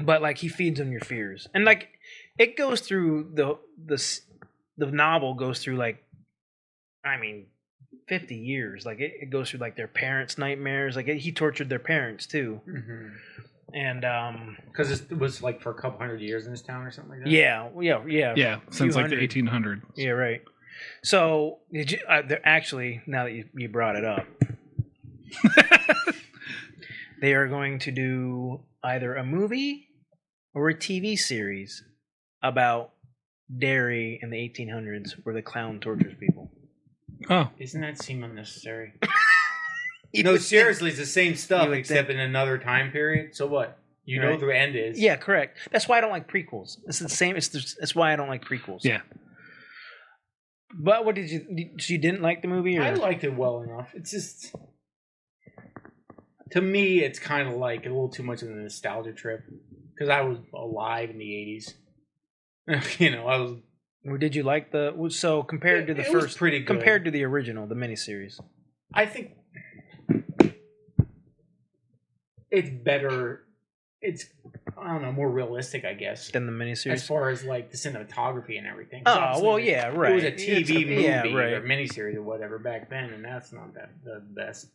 But like he feeds on your fears, and like it goes through the novel goes through like, I mean, 50 years. Like it goes through like their parents' nightmares. Like he tortured their parents too, and Because it was like for a couple hundred years in this town or something like that. yeah, Yeah, since like the hundred. 1800s. Yeah, right. So did you? Actually, now that you brought it up, they are going to do either a movie or a TV series about Derry in the 1800s, where the clown tortures people. Oh, Isn't that seem unnecessary? You No, would think- seriously, it's the same stuff you would except in another time period. So what? You know Right. the end is. Yeah, correct. That's why I don't like prequels. It's the same. That's why I don't like prequels. yeah. But what did you? So you didn't like the movie? Or? I liked it well enough. It's just, to me, it's kind of like a little too much of a nostalgia trip because I was alive in the 80s. You know, I was. Or did you like the? So compared to the It was first, pretty good. compared to the original, the miniseries. I think it's better. It's, I don't know, more realistic, I guess, Than the miniseries. as far as like the cinematography and everything. 'Cause Oh obviously well, yeah, right. It was a It's TV movie yeah, or right. miniseries or whatever back then, and that's not the best.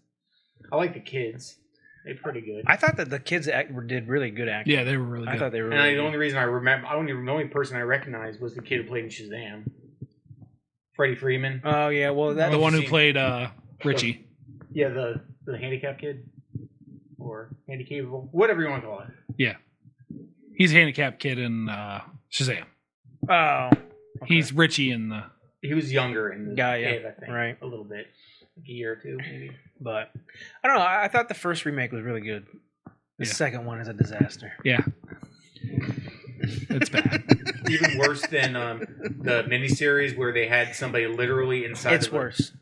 I like the kids. They're pretty good. I thought that the kids did really good acting. Yeah, they were really good. I thought they were. And Really the good. only reason I remember, the only person I recognized was the kid who played in Shazam, Freddie Freeman. Oh yeah, well that the one who seen- played Richie. Yeah, the handicapped kid or handicapable, whatever you want to call it. Yeah, he's a handicapped kid in Shazam. Oh, okay. He's Richie in the. He was younger in the Yeah, kid, I think, right. a little bit, like a year or two, maybe. But I don't know. I thought the first remake was really good. The Yeah. second one is a disaster. Yeah, it's bad. Even worse than the miniseries where they had somebody literally inside. It's of the- worse.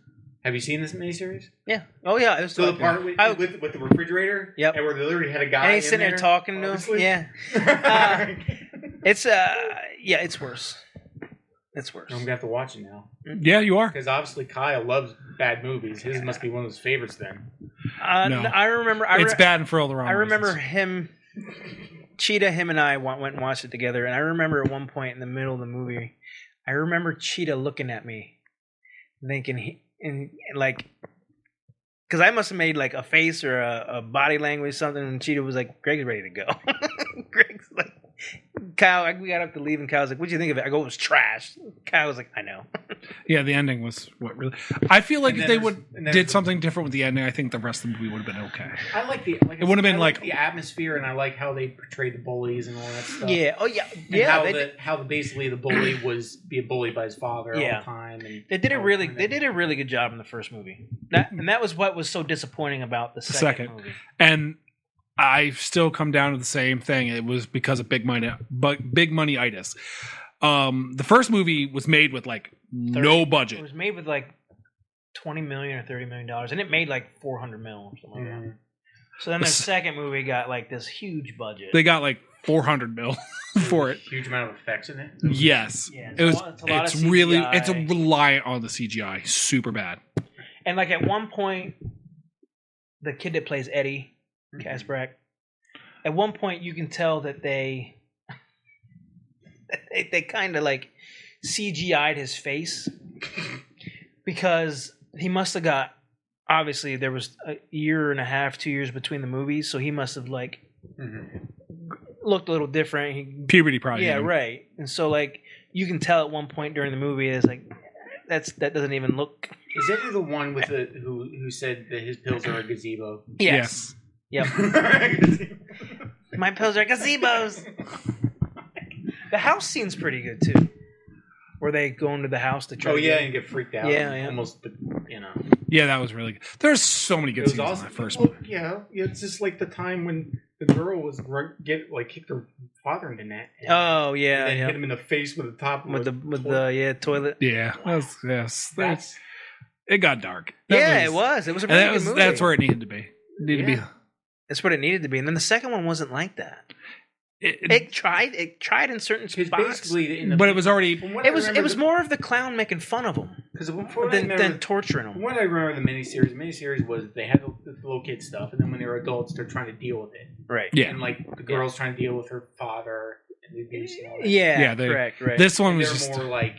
Have you seen this miniseries? Yeah. Oh yeah. It was So the part with the refrigerator, Yep. and where they literally had a guy, and he's in sitting there talking to him. obviously. Yeah. It's yeah. It's worse. It's worse. I'm gonna have to watch it now Yeah, you are. because obviously Kyle loves bad movies. His must be one of his favorites then. No. I remember. It's bad for all the wrong. I remember reasons. him, Cheetah, him and I went and watched it together. And I remember at one point in the middle of the movie, I remember Cheetah looking at me, thinking, and like, because I must have made like a face or a body language something, and Cheetah was like, "Greg's ready to go." Greg's like, Kyle, we got up to leave, and Kyle's like, "What'd you think of it?" I go, "It was trash." Kyle was like, "I know." Yeah, the ending was what really. I feel like And if then they there's- would and then did there's- something different with the ending, I think the rest of the movie would have been okay. I like the. Like It would have been I like- the atmosphere, and I like how they portrayed the bullies and all that stuff. Yeah. Oh yeah. And Yeah. how basically the bully was being bullied by his father all Yeah. the time. And They did a how- really and they then- did a really good job in the first movie. That was what was so disappointing about the second second. movie. And I still come down to the same thing. It was because of big money itis. The first movie was made with like no It budget. was made with like $20 million or $30 million, and it made like $400 million or something like that. Mhm. So then the The second movie got like this huge budget. They got like 400 mil for it. Huge amount of effects in it. Yes, Yeah, it was. it's a lot of It's really CGI. it's reliant on the CGI. Super bad. And like at one point, the kid that plays Eddie Mhm. Kasprak, at one point you can tell that they kind of like CGI'd his face because he must have got, obviously there was a year and a half, 2 years between the movies, so he must have like Mhm. looked a little different. He, Puberty probably. yeah, hit him. right. And so like you can tell at one point during the movie, it's like that doesn't even look. Is Eddie the one with the who said that his pills are a gazebo? Yes. Yep. My pills are gazebos. The house scene's pretty good too. Where they go into the house to try. Oh to yeah, get- and get freaked out. Yeah, yeah. Almost, you know. Yeah, that was really good. There's so many good It was scenes awesome. in that first Well, movie. yeah, it's just like the time when the girl was kicked her father in the net. Oh yeah, and then yeah. hit him in the face with the top With of the toilet. Yeah, yes. That's It got dark. That Yeah, it was. It was a And really that good was movie. that's where it needed to be. It needed to Yeah. That's what it needed to be. And then the second one wasn't like that. be. It tried in certain because spots. basically in the, But it was already. from what I It was remember, more of the clown making fun of him because than torturing From him. what I remember, the miniseries was they had the little kid stuff, and then when they were adults, they're trying to deal with it. Right. Yeah. And like the girl's trying to deal with her father and the abuse and all that. Yeah. Yeah, they- correct. Right. This one And was they're just. more like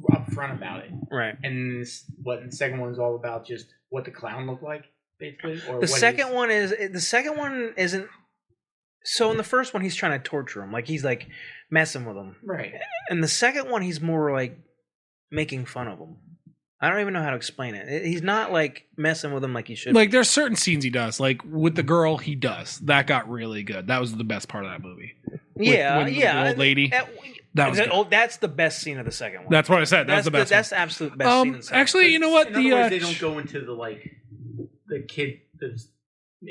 upfront about it. right. And the second one is all about just what the clown looked like, basically. Or The what second his- one isn't. So in the first one, he's trying to torture him, like he's like messing with him. right? And the second one, he's more like making fun of him. I don't even know how to explain it. He's not like messing with him like he should. Like, there's certain scenes he does. Like, with the girl, he does. That got really good. That was the best part of that movie. yeah, with the yeah. old lady. That was good. that's the best scene of the second one. That's what I said. That's the best That's the absolute best scene. Of the second actually, you know what? In other words, they don't go into the kid the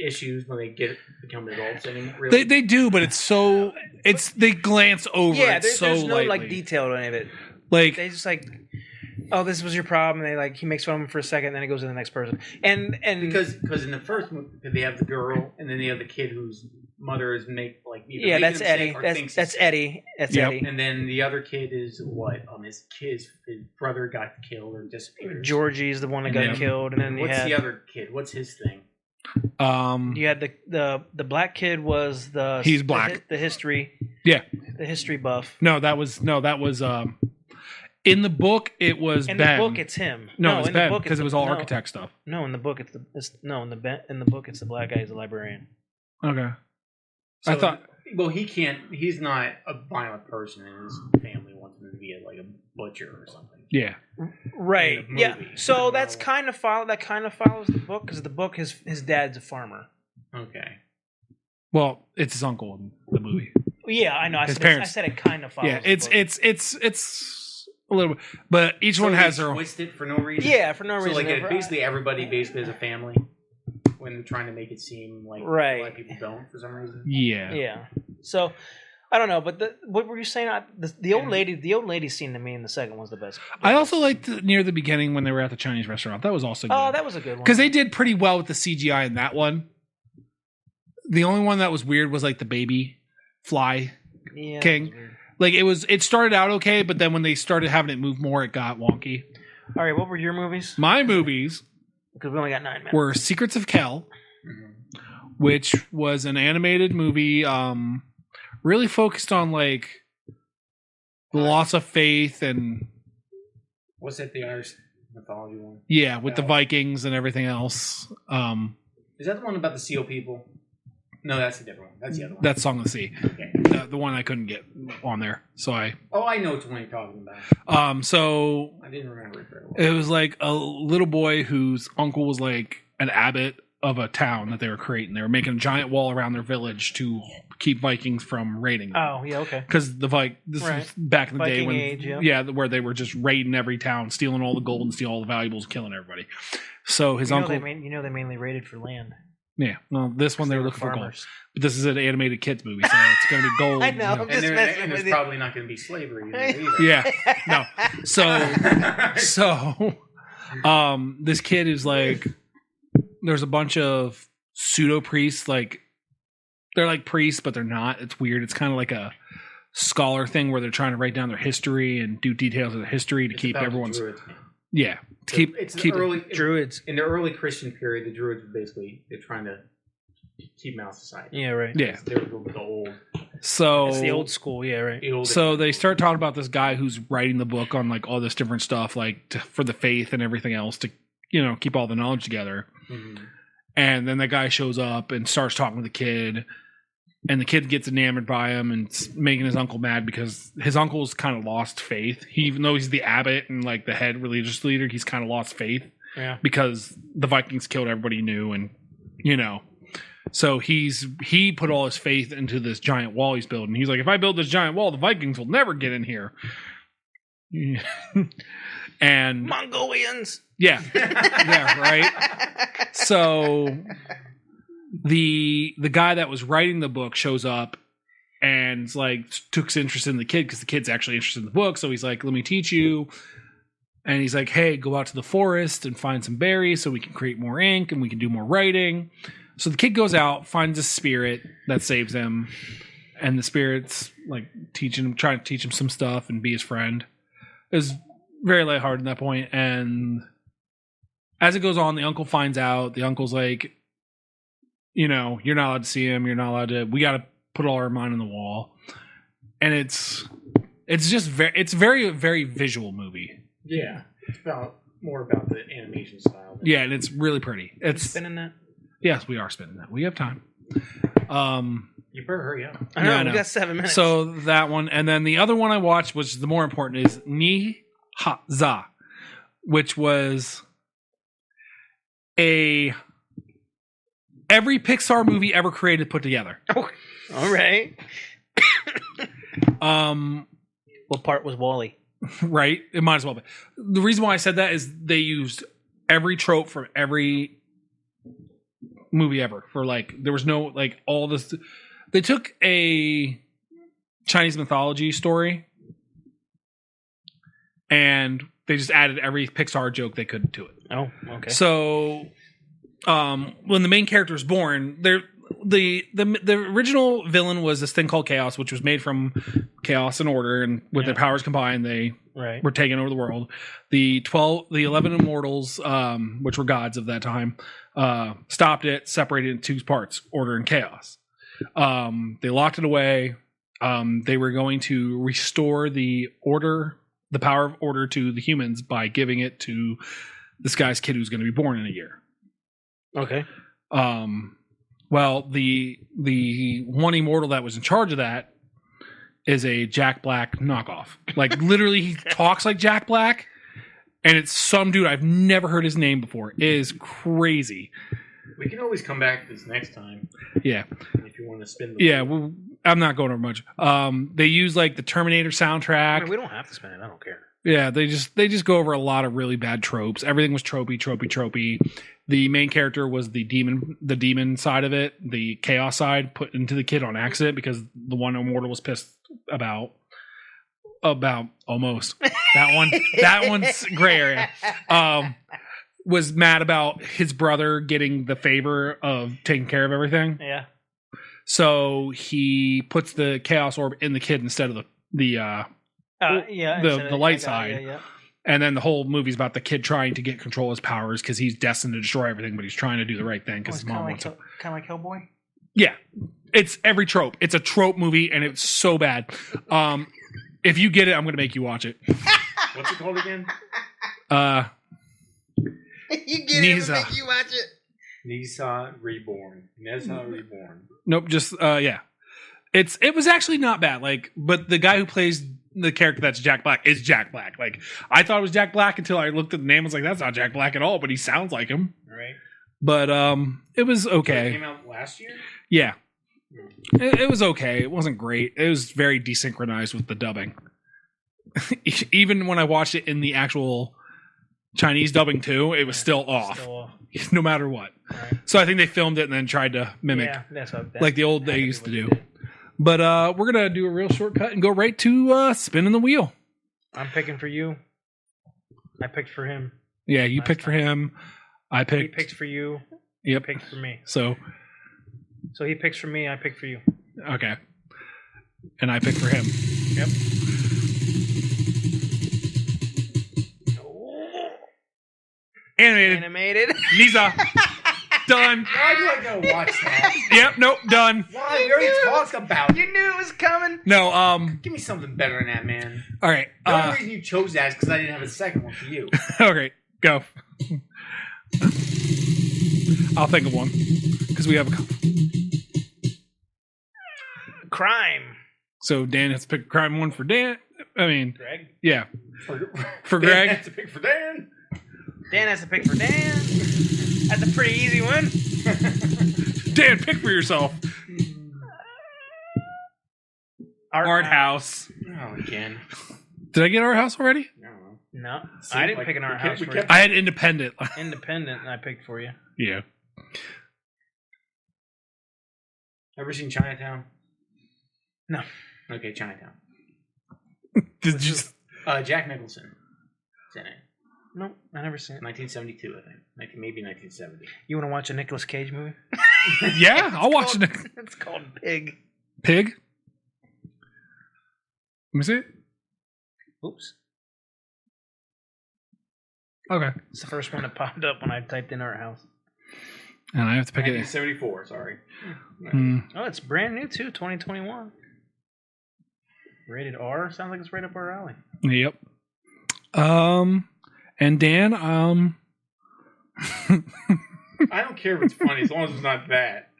issues when they become adults anymore. Really. they do, but it's so they glance over yeah, it there's so no lightly. like detail to any of it. Like, They just like, oh, this was your problem. And he makes fun of him for a second, then it goes to the next person. And because in the first movie they have the girl and then they have the kid whose mother is either yeah, making that's him Eddie. sick or That's thinks that's he's sick. Eddie. That's Yep. Eddie. And then the other kid is what? His brother got killed or disappeared. Georgie's the one that And got then- killed, and then you What's had the other kid? What's his thing? you had the black kid was the He's black. the history yeah, the history buff. no, that was In the book, it was In Ben. the book, it's him. No, it's in the Ben book, because it's it was the- all no, architect stuff. No, in the book, in the book, it's the black guy who's the librarian. Okay. So, I thought. Well, he can't. He's not a violent person, and his family wants him to be like a butcher or something. Yeah. Right. In the Yeah. movie. So that's kind of follows the book because the book his dad's a farmer. Okay. Well, it's his uncle in the movie. Yeah, I know. I His said parents. it kind of follows. Yeah, the it's book. a little bit, but each one So has they their own. twist it for no reason. Yeah, for no So reason. like basically everybody basically is a family when they're trying to make it seem like Right. a lot of people don't for some reason. Yeah. Yeah. So I don't know, but what were you saying? The old lady scene to me in the second one's the best. I also liked near the beginning when they were at the Chinese restaurant. That was also good. Oh, that was a good one. Because they did pretty well with the CGI in that one. The only one that was weird was like the baby fly. Yeah, King. that was weird. Like it started out okay, but then when they started having it move more, it got wonky. All right, what were your movies? My movies Because we only got 9 minutes. were Secrets of Kel, Mhm. which was an animated movie, really focused on like the loss of faith and What's that? The Irish mythology one? yeah, with the Yeah. Vikings and everything else. Is that the one about the seal people? No, that's a different one. That's the other one. That's Song of the Sea, Okay. the one I couldn't get on there. So I know which one you're talking about. so I didn't remember it very well. it was like a little boy whose uncle was like an abbot of a town that they were creating. They were making a giant wall around their village to keep Vikings from raiding them. Oh, yeah, okay. Because this Right. was back in the day Viking when age, yeah. where they were just raiding every town, stealing all the gold and stealing all the valuables, killing everybody. So his uncle, They mainly raided for land. yeah. Well, this one they were were looking for gold, farmers. but this is an animated kids movie, so it's going to be gold. I know. you know. I'm just And, messing there's with you. probably not going to be slavery in there either. Yeah. No. So this kid is like, there's a bunch of pseudo priests, like they're like priests, but they're not. It's weird. It's kind of like a scholar thing where they're trying to write down their history and do details of their history to It's keep about the everyone's Druids, man. to So keep it's keep early Druids. in the early Christian period. The Druids were basically they're trying to keep them out of society. Yeah, right. yeah. They're the old. So It's the old school. Yeah, right. The old so they start talking about this guy who's writing the book on like all this different stuff, like for the faith and everything else to keep all the knowledge together. Mhm. And then that guy shows up and starts talking to the kid. And the kid gets enamored by him and it's making his uncle mad because his uncle's kind of lost faith. Even though he's the abbot and like the head religious leader, he's kind of lost faith Yeah. because the Vikings killed everybody he knew. And, so he put all his faith into this giant wall he's building. He's like, if I build this giant wall, the Vikings will never get in here. And Mongolians. yeah, yeah, right. So the guy that was writing the book shows up and like took interest in the kid because the kid's actually interested in the book. So he's like, let me teach you. And he's like, hey, go out to the forest and find some berries so we can create more ink and we can do more writing. So the kid goes out, finds a spirit that saves him. And the spirit's like trying to teach him some stuff and be his friend. It was very lighthearted at that point. And as it goes on, the uncle finds out. The uncle's like, you're not allowed to see him. You're not allowed to. We got to put all our mind on the wall. And it's just it's very, very visual movie. Yeah, it's more about the animation style. Yeah, and it's really pretty. It's Spinning that. yes, we are spinning that. We have time. You better hurry up. I know. Yeah, I We know. got 7 minutes. So that one, and then the other one I watched, which is the more important, is Ni Ha Za, which was every Pixar movie ever created put together. all right. Um, What part was Wally? right? It might as well be. The reason why I said that is they used every trope from every movie ever. For like, there was no like all this. They took a Chinese mythology story and they just added every Pixar joke they could to it. Oh, okay. So, when the main character is born, the original villain was this thing called Chaos, which was made from chaos and order, and with their powers combined, they Right. were taking over the world. The 11 immortals, which were gods of that time, stopped it, separated it into 2 parts: order and chaos. They locked it away. They were going to restore the order, the power of order to the humans by giving it to this guy's kid who's going to be born in a year. Okay. Well, the one immortal that was in charge of that is a Jack Black knockoff. Like literally, he talks like Jack Black, and it's some dude I've never heard his name before. It is crazy. We can always come back to this next time. Yeah. If you want to spin the Yeah, well, I'm not going over much. They use like the Terminator soundtrack. I mean, we don't have to spin it. I don't care. Yeah, they just go over a lot of really bad tropes. Everything was tropey. The main character was the demon side of it, the chaos side put into the kid on accident because the one immortal was pissed about almost that one's gray area. Was mad about his brother getting the favor of taking care of everything. Yeah. So he puts the chaos orb in the kid instead of the light side. Yeah. And then the whole movie's about the kid trying to get control of his powers because he's destined to destroy everything, but he's trying to do the right thing because his mom wants to. Kind of like Hellboy? Yeah. It's every trope. It's a trope movie, and it's so bad. If you get it, I'm going to make you watch it. What's it called again? You get Nisa. it, make you watch it. Nisa Reborn. Nisa Reborn. Nope, just yeah. It was actually not bad. Like, but the guy who plays the character that's Jack Black is Jack Black. Like, I thought it was Jack Black until I looked at the name. I was like, that's not Jack Black at all, but he sounds like him. Right. But it was okay. It came out last year? Yeah. It was okay. It wasn't great. It was very desynchronized with the dubbing. Even when I watched it in the actual Chinese dubbing too, it was still off. No matter what. Right. So I think they filmed it and then tried to mimic like the old they used to do. But we're going to do a real shortcut and go right to spinning the wheel. I'm picking for you. I picked for him. Yeah, you picked for him. I picked. He picked for you. Yep. He picked for me. So he picks for me, I pick for you. Okay. And I picked for him. Yep. Animated. Nisa. Done. Why do I gotta watch that? Yep, nope, done. Why? We already talked about it. You knew it was coming. No, Give me something better than that, man. all right. The only reason you chose that is because I didn't have a second one for you. Okay, go. I'll think of one. Because we have a couple. Crime. So Dan has to pick a crime one for Dan. I mean, Greg. yeah. For Dan Greg. has to pick for Dan. Dan has to pick for Dan. That's a pretty easy one. Dan, pick for yourself. Art House. Oh, again. Did I get Art House already? No. See, I didn't like, pick an Art House we for you. kept- I had Independent. Independent, and I picked for you. Yeah. Ever seen Chinatown? No. Okay, Chinatown. Did you? Jack Nicholson. Is in it. No, I never seen it. 1972, I think. Maybe 1970. You want to watch a Nicolas Cage movie? Yeah, I'll watch it. It's called Pig. Pig? Let me see it. Oops. Okay. It's the first one that popped up when I typed in Art House. And I have to pick it. 1974, sorry. Oh, it's brand new too, 2021. Rated R? Sounds like it's right up our alley. Yep. And Dan, I don't care if it's funny as long as it's not that.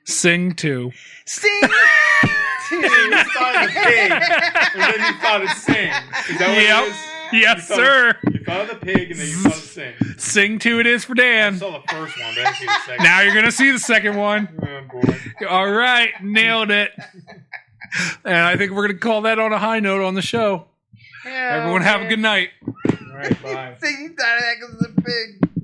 Sing 2. Sing! You thought of the pig, and then you thought of sing. Is that what it is? Yes, sir. You thought of the pig, and then you thought of sing. Sing 2 it is for I Dan. saw the first one, but I didn't see the second. Now you're going to see the second one. Oh, boy. All right. Nailed it. And I think we're going to call that on a high note on the show. Everyone have a good night. All right, bye. Sing, you thought of that because it's a pig.